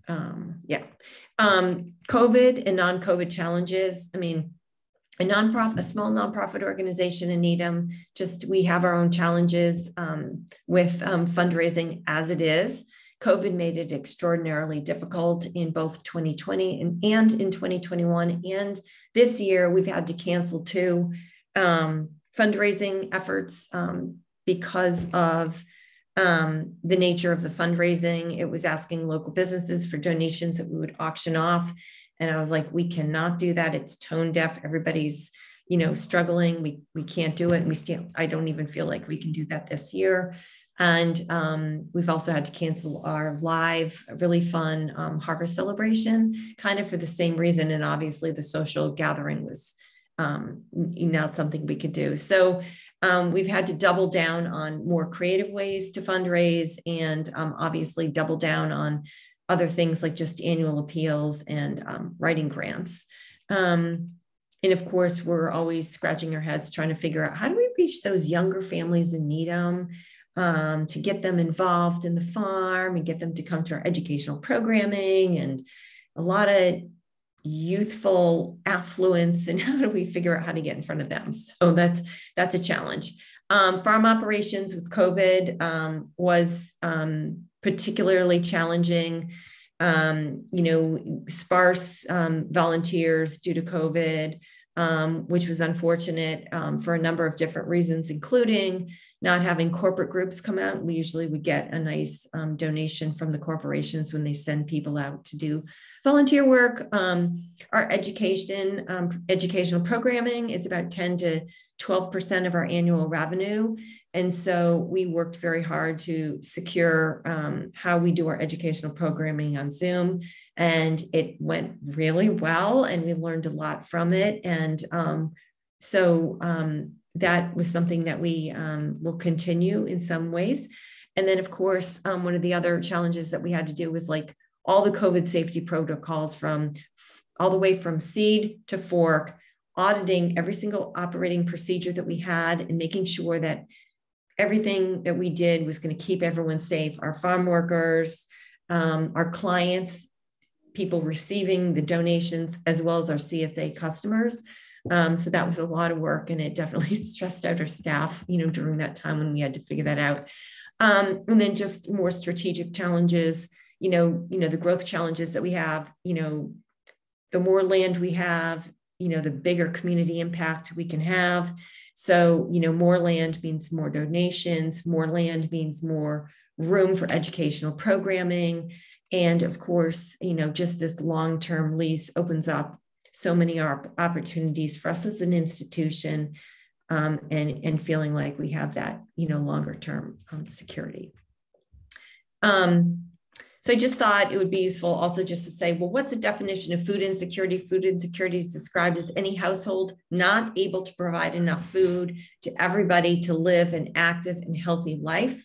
COVID and non-COVID challenges. I mean, a small nonprofit organization in Needham, we have our own challenges with fundraising as it is. COVID made it extraordinarily difficult in both 2020 and in 2021. And this year, we've had to cancel 2 fundraising efforts because of the nature of the fundraising. It was asking local businesses for donations that we would auction off. And I was like, we cannot do that. It's tone deaf. Everybody's, struggling. We can't do it. And I don't even feel like we can do that this year. And we've also had to cancel our live, really fun harvest celebration, kind of for the same reason. And obviously the social gathering was not something we could do. So We've had to double down on more creative ways to fundraise, and obviously double down on other things like just annual appeals and writing grants. And of course, we're always scratching our heads trying to figure out, how do we reach those younger families in Needham to get them involved in the farm and get them to come to our educational programming, and a lot of youthful affluence, and how do we figure out how to get in front of them? So that's a challenge. Farm operations with COVID was particularly challenging. Sparse volunteers due to COVID, which was unfortunate for a number of different reasons, including not having corporate groups come out. We usually would get a nice donation from the corporations when they send people out to do volunteer work. Our educational programming is about 10 to 12% of our annual revenue. And so we worked very hard to secure how we do our educational programming on Zoom. And it went really well, and we learned a lot from it. And that was something that we will continue in some ways. And then, of course, one of the other challenges that we had to do was like all the COVID safety protocols from all the way from seed to fork, auditing every single operating procedure that we had and making sure that everything that we did was going to keep everyone safe, our farm workers, our clients, people receiving the donations, as well as our CSA customers. So that was a lot of work, and it definitely stressed out our staff, during that time when we had to figure that out. And then just more strategic challenges, the growth challenges that we have, the more land we have, the bigger community impact we can have. So, more land means more donations, more land means more room for educational programming. And of course, just this long-term lease opens up so many opportunities for us as an institution, and feeling like we have that, longer-term security. So I just thought it would be useful also just to say, well, what's the definition of food insecurity? Food insecurity is described as any household not able to provide enough food to everybody to live an active and healthy life.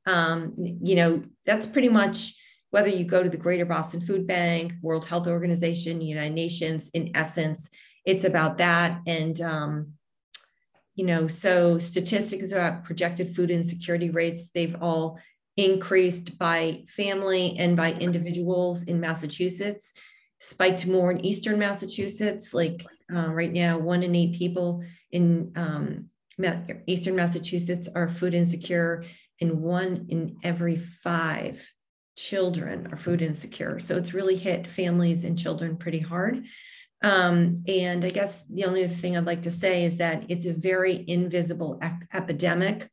That's pretty much whether you go to the Greater Boston Food Bank, World Health Organization, United Nations, in essence, it's about that. And, so statistics about projected food insecurity rates, they've all increased by family and by individuals in Massachusetts, spiked more in Eastern Massachusetts. Like right now, 1 in 8 people in Eastern Massachusetts are food insecure, and 1 in every 5 children are food insecure. So it's really hit families and children pretty hard. And I guess the only other thing I'd like to say is that it's a very invisible epidemic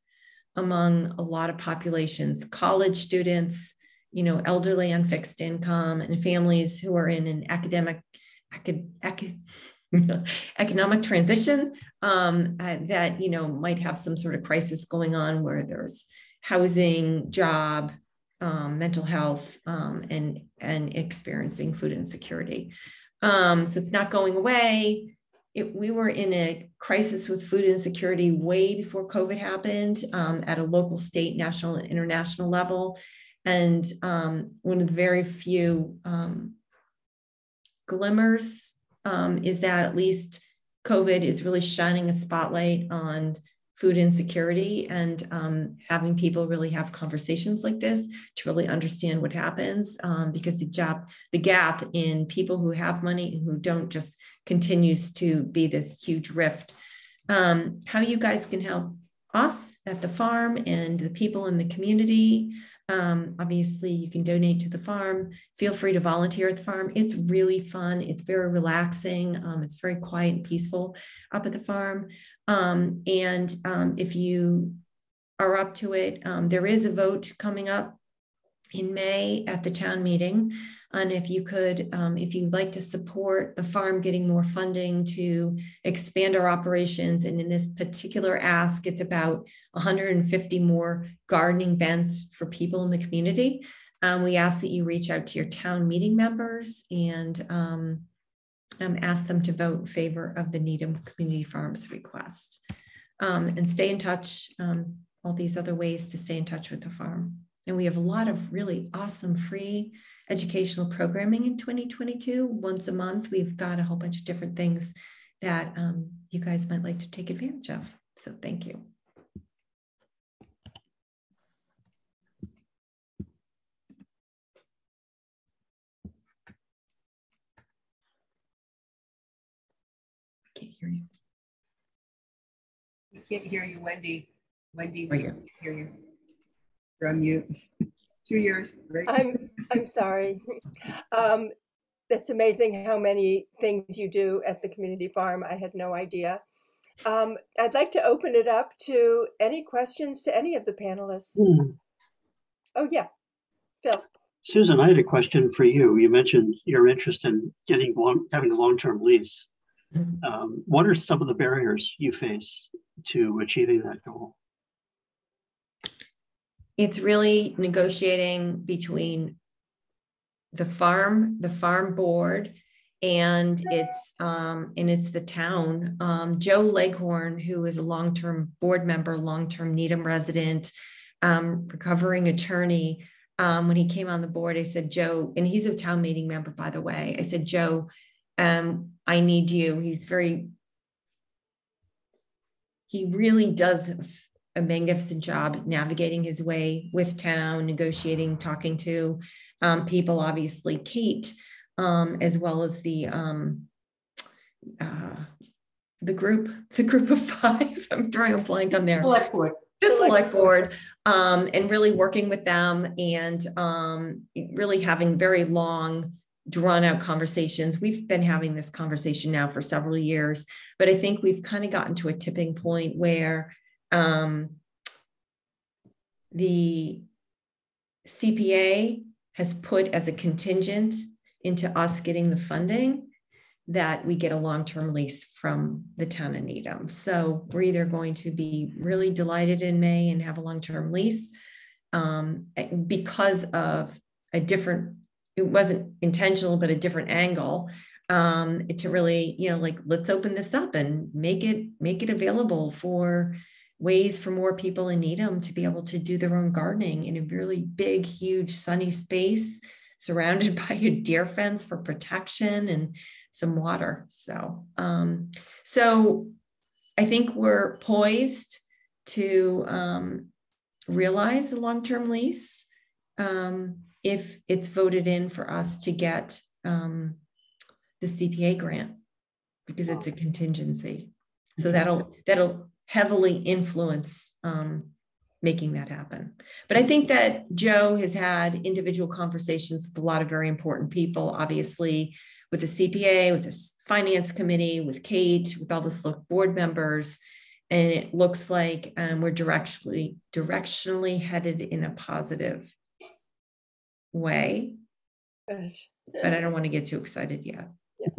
among a lot of populations, college students, elderly on fixed income, and families who are in an economic transition that, might have some sort of crisis going on where there's housing, job, mental health, and experiencing food insecurity. So it's not going away. We were in a crisis with food insecurity way before COVID happened, at a local, state, national, and international level. And one of the very few glimmers is that at least COVID is really shining a spotlight on food insecurity, and having people really have conversations like this to really understand what happens, because the gap in people who have money and who don't just continues to be this huge rift. How you guys can help us at the farm and the people in the community. Obviously, you can donate to the farm. Feel free to volunteer at the farm. It's really fun. It's very relaxing. It's very quiet and peaceful up at the farm. If you are up to it, there is a vote coming up in May at the town meeting. And if you could, if you'd like to support the farm getting more funding to expand our operations, and in this particular ask, it's about 150 more gardening beds for people in the community. We ask that you reach out to your town meeting members and ask them to vote in favor of the Needham Community Farms request. and stay in touch, all these other ways to stay in touch with the farm. And we have a lot of really awesome free educational programming in 2022. Once a month, we've got a whole bunch of different things that you guys might like to take advantage of. So thank you. I can't hear you. We can't hear you, Wendy. Wendy, we can't hear you. You're on mute. 2 years. Right? I'm sorry. It's amazing how many things you do at the community farm. I had no idea. I'd like to open it up to any questions to any of the panelists. Oh yeah, Phil. Susan, I had a question for you. You mentioned your interest in having a long-term lease. What are some of the barriers you face to achieving that goal? It's really negotiating between the farm board, and it's the town. Joe Leghorn, who is a long-term board member, long-term Needham resident, recovering attorney. When he came on the board, I said, Joe, and he's a town meeting member, by the way. I said, Joe, I need you. He really does a magnificent job navigating his way with town, negotiating, talking to people, obviously Kate, as well as the group of five. I'm drawing a blank on there. The select board, and really working with them, and really having very long, drawn out conversations. We've been having this conversation now for several years, but I think we've kind of gotten to a tipping point where the CPA has put as a contingent into us getting the funding that we get a long-term lease from the town of Needham. So we're either going to be really delighted in May and have a long-term lease because of a different, it wasn't intentional, but a different angle to really, let's open this up and make it available for ways for more people in Needham to be able to do their own gardening in a really big, huge, sunny space surrounded by a deer fence for protection and some water. So I think we're poised to realize the long-term lease if it's voted in for us to get the CPA grant, because it's a contingency. So that'll heavily influence making that happen. But I think that Joe has had individual conversations with a lot of very important people, obviously with the CPA, with the finance committee, with Kate, with all the select board members. And it looks like we're directionally headed in a positive way. Good. But I don't want to get too excited yet. Yeah.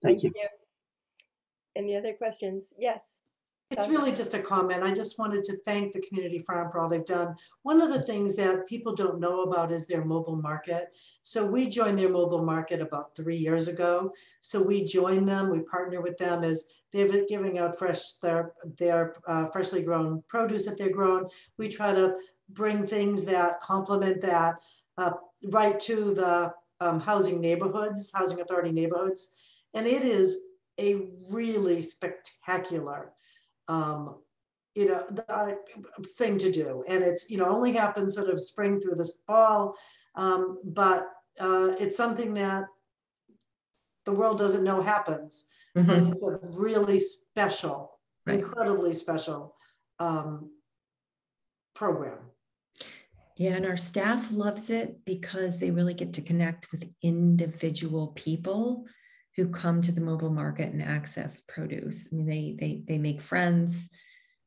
Thank you. Any other questions? Yes. It's really just a comment. I just wanted to thank the community farm for all they've done. One of the things that people don't know about is their mobile market. So we joined their mobile market about 3 years ago. So we joined them, we partner with them as they're giving out their freshly grown produce that they're grown. We try to bring things that complement that right to the housing authority neighborhoods. And it is a really spectacular thing to do. And it's, only happens sort of spring through this fall, but it's something that the world doesn't know happens. Mm-hmm. But it's a really special, incredibly special program. Yeah, and our staff loves it because they really get to connect with individual people who come to the mobile market and access produce. I mean, they make friends.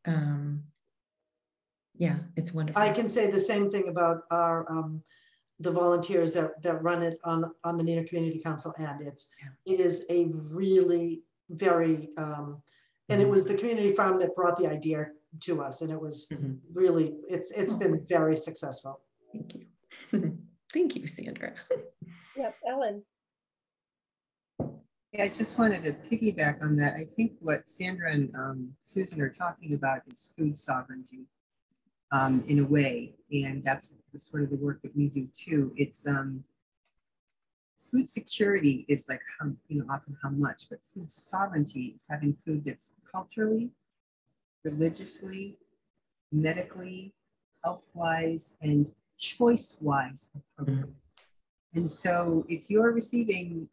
Yeah, it's wonderful. I can say the same thing about our the volunteers that run it on the Needham Community Council, and it is a really very and it was the community farm that brought the idea to us, and it was really it's been very successful. Thank you. Thank you, Sandra. Yep, Ellen. Yeah, I just wanted to piggyback on that. I think what Sandra and Susan are talking about is food sovereignty in a way, and that's sort of the work that we do too. It's food security is like how, often how much, but food sovereignty is having food that's culturally, religiously, medically, health-wise, and choice-wise appropriate. And so if you're receiving,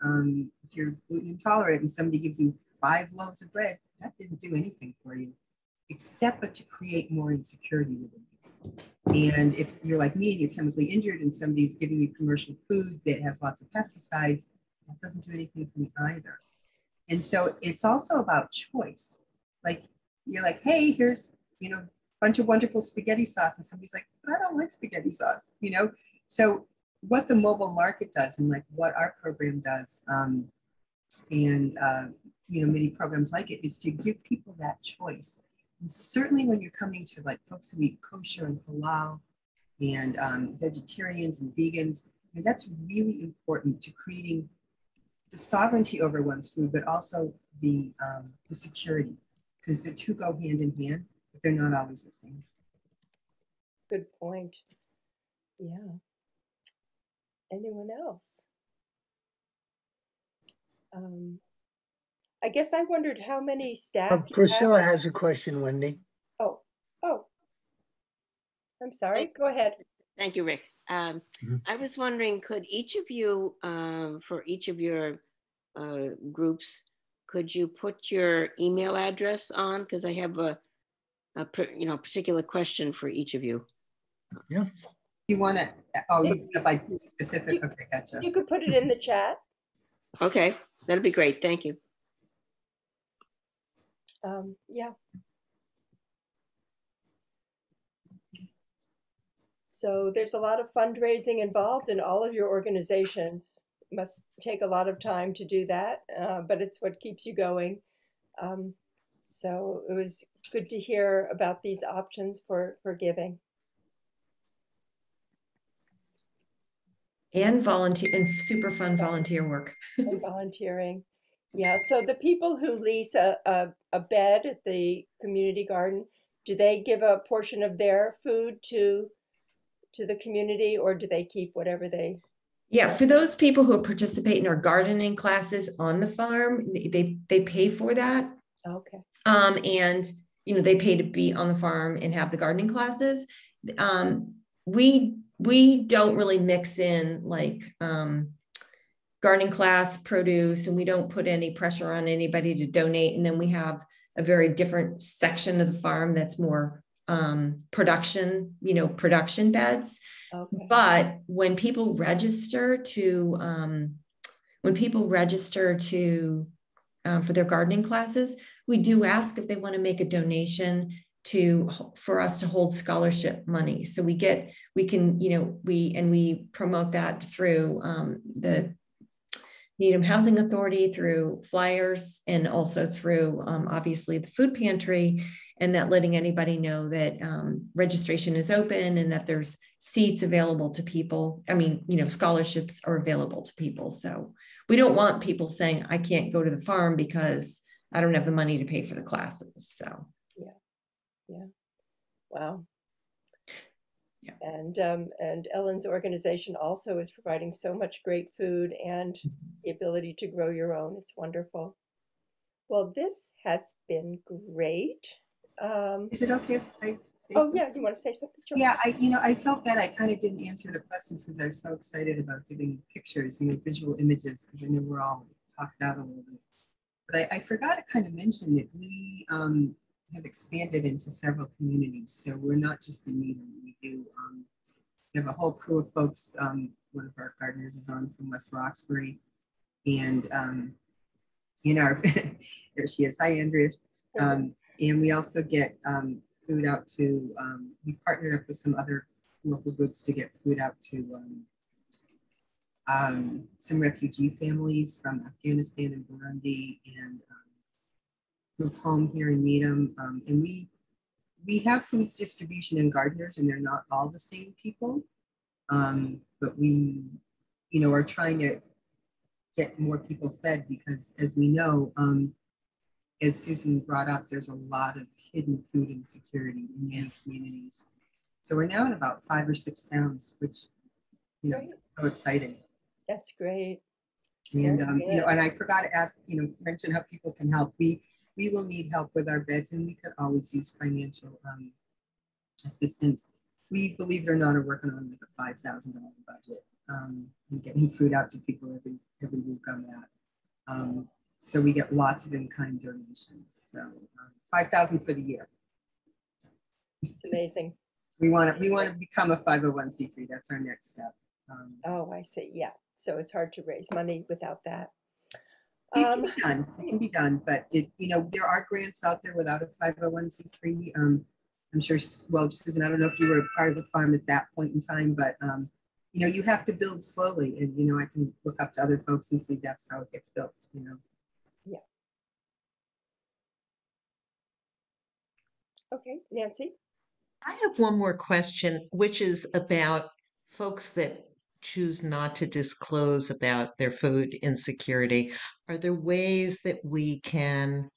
if you're gluten intolerant and somebody gives you 5 loaves of bread, that didn't do anything for you, except but to create more insecurity within you. And if you're like me and you're chemically injured and somebody's giving you commercial food that has lots of pesticides, that doesn't do anything for me either. And so it's also about choice. Like, you're like, hey, here's, a bunch of wonderful spaghetti sauce. And somebody's like, but I don't like spaghetti sauce, So what the mobile market does and like what our program does, many programs like it, is to give people that choice. And certainly when you're coming to like folks who eat kosher and halal and vegetarians and vegans, that's really important to creating the sovereignty over one's food, but also the security, because the two go hand in hand, but they're not always the same. Good point. Yeah. Anyone else? I guess I wondered how many staff. Priscilla has a question, Wendy. Oh, I'm sorry. Go ahead. Thank you, Rick. I was wondering, could each of you, for each of your groups, could you put your email address on? Because I have a particular question for each of you. Yeah. You want to? Oh, you have like specific. Okay, gotcha. You could put it in the chat. Okay, that'd be great. Thank you. Yeah. So there's a lot of fundraising involved in all of your organizations. It must take a lot of time to do that, but it's what keeps you going. So it was good to hear about these options for giving. And volunteer and super fun volunteer work. And volunteering. Yeah, so the people who lease a bed at the community garden, do they give a portion of their food to the community, or do they keep whatever they? Yeah, for those people who participate in our gardening classes on the farm, they pay for that. Okay. And they pay to be on the farm and have the gardening classes. We don't really mix in like gardening class produce, and we don't put any pressure on anybody to donate. And then we have a very different section of the farm that's more production beds. Okay. But when people register for their gardening classes, we do ask if they want to make a donation for us to hold scholarship money. So we promote that through the Needham Housing Authority, through flyers, and also through obviously the food pantry, and that letting anybody know that registration is open and that there's seats available to people. Scholarships are available to people. So we don't want people saying, I can't go to the farm because I don't have the money to pay for the classes. So yeah. Wow. Yeah. And Ellen's organization also is providing so much great food and the ability to grow your own. It's wonderful. Well, this has been great. Is it okay if I say something? Yeah, you want to say something? Sure. Yeah, I felt that I kind of didn't answer the questions because I was so excited about giving pictures, visual images, because I know we're all talked out a little bit. But I forgot to kind of mention that we have expanded into several communities. So we're not just in Needham. We have a whole crew of folks. One of our gardeners is on from West Roxbury. And in our, there she is. Hi, Andrea. And we also get food out to, we've partnered up with some other local groups to get food out to some refugee families from Afghanistan and Burundi, and group home here in Needham. And we have food distribution and gardeners, and they're not all the same people. But we, are trying to get more people fed, because as we know, as Susan brought up, there's a lot of hidden food insecurity in many communities. So we're now in about 5 or 6 towns, which, you know, so exciting. That's great. And you know, and I forgot to ask, you know, mention how people can help. We will need help with our beds, and we could always use financial assistance. We, believe it or not, are working on like a $5,000 budget and getting food out to people every week on that. So we get lots of in-kind donations. So $5,000 for the year. It's amazing. We want to become a 501c3. That's our next step. Oh, I see. Yeah. So it's hard to raise money without that. It can be done. It can be done, but you know, there are grants out there without a 501c3. I'm sure. Well, Susan, I don't know if you were part of the farm at that point in time, but you know, you have to build slowly, and you know, I can look up to other folks and see that's how it gets built. You know. Yeah. Okay, Nancy. I have one more question, which is about folks that choose not to disclose about their food insecurity. Are there ways that we can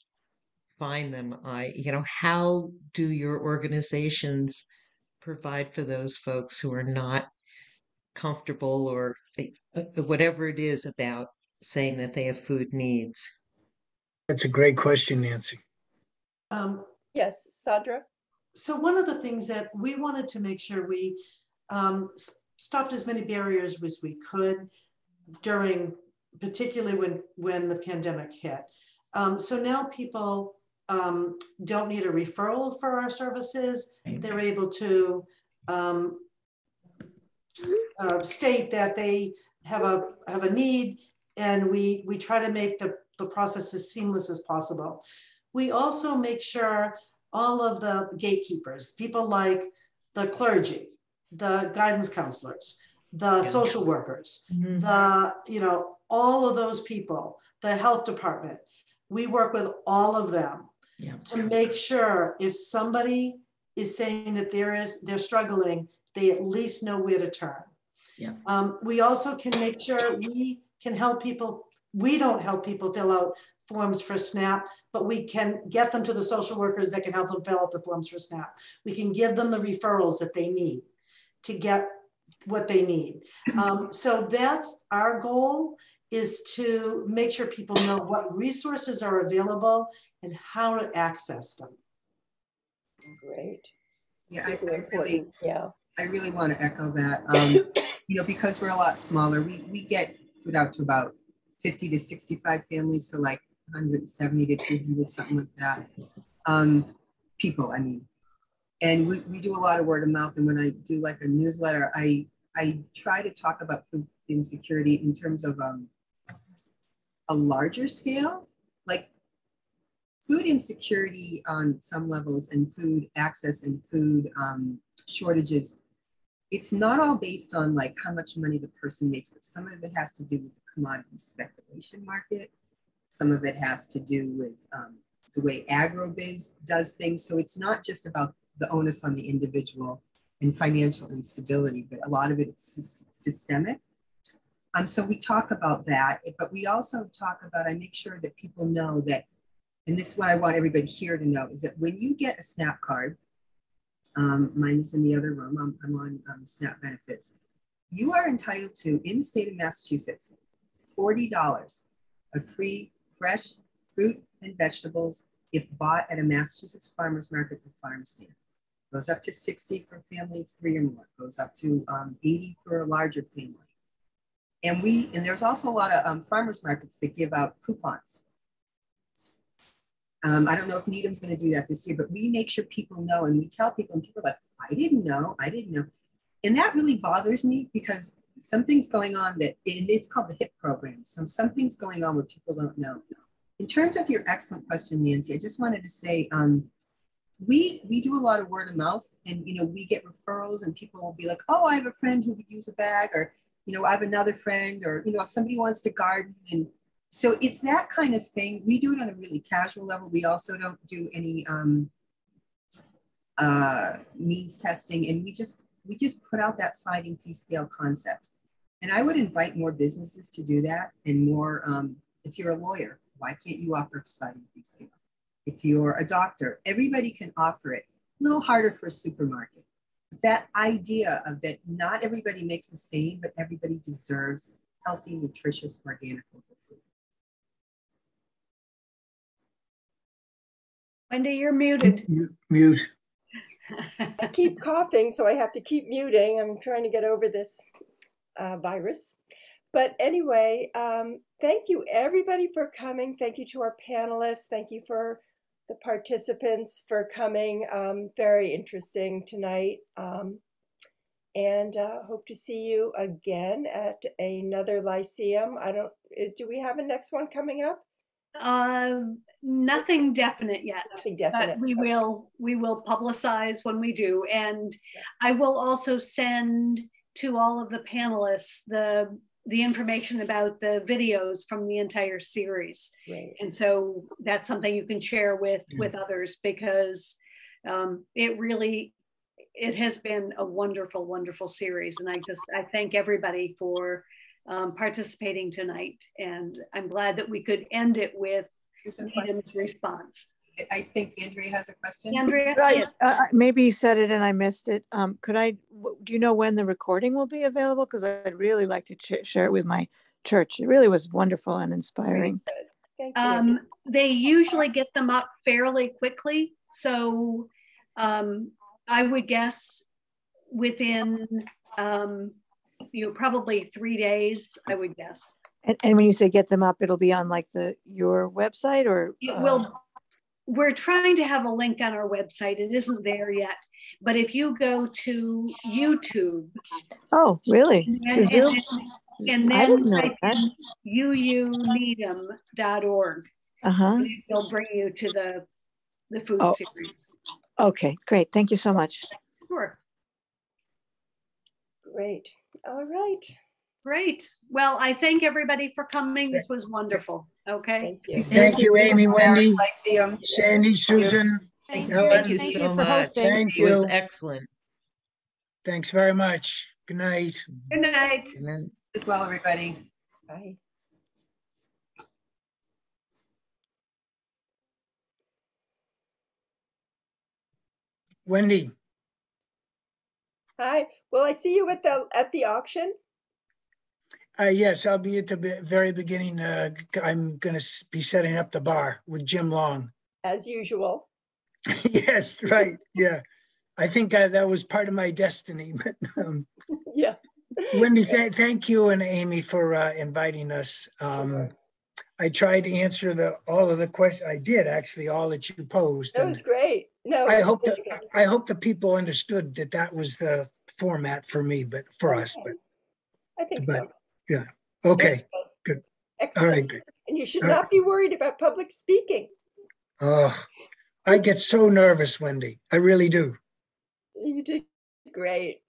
find them? You know, how do your organizations provide for those folks who are not comfortable or whatever it is about saying that they have food needs? That's a great question, Nancy. Yes, Sandra. So one of the things that we wanted to make sure we stopped as many barriers as we could during, particularly when the pandemic hit. So now people don't need a referral for our services. They're able to state that they have a need, and we try to make the process as seamless as possible. We also make sure all of the gatekeepers, people like the clergy, the guidance counselors, the social workers, the, you know, all of those people, the health department, we work with all of them to make sure if somebody is saying that they're struggling, they at least know where to turn. We also can make sure we can help people. We don't help people fill out forms for SNAP, but we can get them to the social workers that can help them fill out the forms for SNAP. We can give them the referrals that they need to get what they need. So that's our goal, is to make sure people know what resources are available and how to access them. Great. Yeah, I really want to echo that. You know, because we're a lot smaller, we get food out to about 50 to 65 families, so like 170 to 200, something like that. People, I mean. And we do a lot of word of mouth. And when I do like a newsletter, I try to talk about food insecurity in terms of a larger scale. Like food insecurity on some levels, and food access and food shortages, it's not all based on like how much money the person makes, but some of it has to do with the commodity speculation market. Some of it has to do with the way agrobiz does things. So it's not just about the onus on the individual and financial instability, but a lot of it is systemic. So we talk about that, but we also talk about, I make sure that people know that, and this is what I want everybody here to know, is that when you get a SNAP card, mine is in the other room, I'm on SNAP benefits, you are entitled to, in the state of Massachusetts, $40 of free fresh fruit and vegetables if bought at a Massachusetts farmers market or farm stand. Goes up to 60 for family of 3 or more, goes up to 80 for a larger family. And there's also a lot of farmers markets that give out coupons. I don't know if Needham's going to do that this year, but we make sure people know, and we tell people, and people are like, I didn't know. And that really bothers me, because something's going on that, it's called the HIP program. So something's going on where people don't know. In terms of your excellent question, Nancy, I just wanted to say, we do a lot of word of mouth, and, you know, we get referrals, and people will be like, oh, I have a friend who would use a bag, or, you know, I have another friend, or, you know, if somebody wants to garden. And so it's that kind of thing. We do it on a really casual level. We also don't do any means testing, and we just put out that sliding fee scale concept. And I would invite more businesses to do that, and more, if you're a lawyer, why can't you offer sliding fee scale? If you're a doctor, everybody can offer it. A little harder for a supermarket. But that idea of that not everybody makes the same, but everybody deserves healthy, nutritious, organic local food. Wendy, you're muted. Mute. I keep coughing, so I have to keep muting. I'm trying to get over this virus. But anyway, thank you everybody for coming. Thank you to our panelists. Thank you for the participants for coming. Very interesting tonight. And hope to see you again at another Lyceum. Do we have a next one coming up? Nothing definite yet. Nothing definite. But we will publicize when we do. And I will also send to all of the panelists the information about the videos from the entire series. Right. And so that's something you can share with others, because it has been a wonderful, wonderful series. And I thank everybody for participating tonight. And I'm glad that we could end it with Needham's response. I think Andrea has a question. Andrea? Maybe you said it and I missed it. Do you know when the recording will be available? Because I'd really like to share it with my church. It really was wonderful and inspiring. Thank you. They usually get them up fairly quickly. So I would guess within probably 3 days, I would guess. And when you say get them up, it'll be on like your website, or it will. We're trying to have a link on our website. It isn't there yet, but if you go to YouTube. Oh, really? And then type in uuneedham.org. It'll bring you to the food series. Okay, great. Thank you so much. Sure. Great. All right. Great. Well, I thank everybody for coming. This was wonderful. Okay. Thank you. Thank you, Amy, Wendy, Lyceum. Sandy, Susan. Thank Helen. you Thank so you for much. hosting. Thank It was you. excellent. Thanks very much. Good night. Good night. And then Good well, everybody. Bye. Wendy. Hi. Will I see you at the auction? Yes, I'll be at the very beginning. I'm going to be setting up the bar with Jim Long. As usual. Yes, right. Yeah. I think that was part of my destiny. But Yeah. Wendy, thank you and Amy for inviting us. I tried to answer all of the questions. I did actually, all that you posed. That was great. No, I hope the people understood that was the format for me, but for us. But I think so. Yeah. Okay. Good. Excellent. All right. Good. And you should not be worried about public speaking. Oh, I get so nervous, Wendy. I really do. You did great.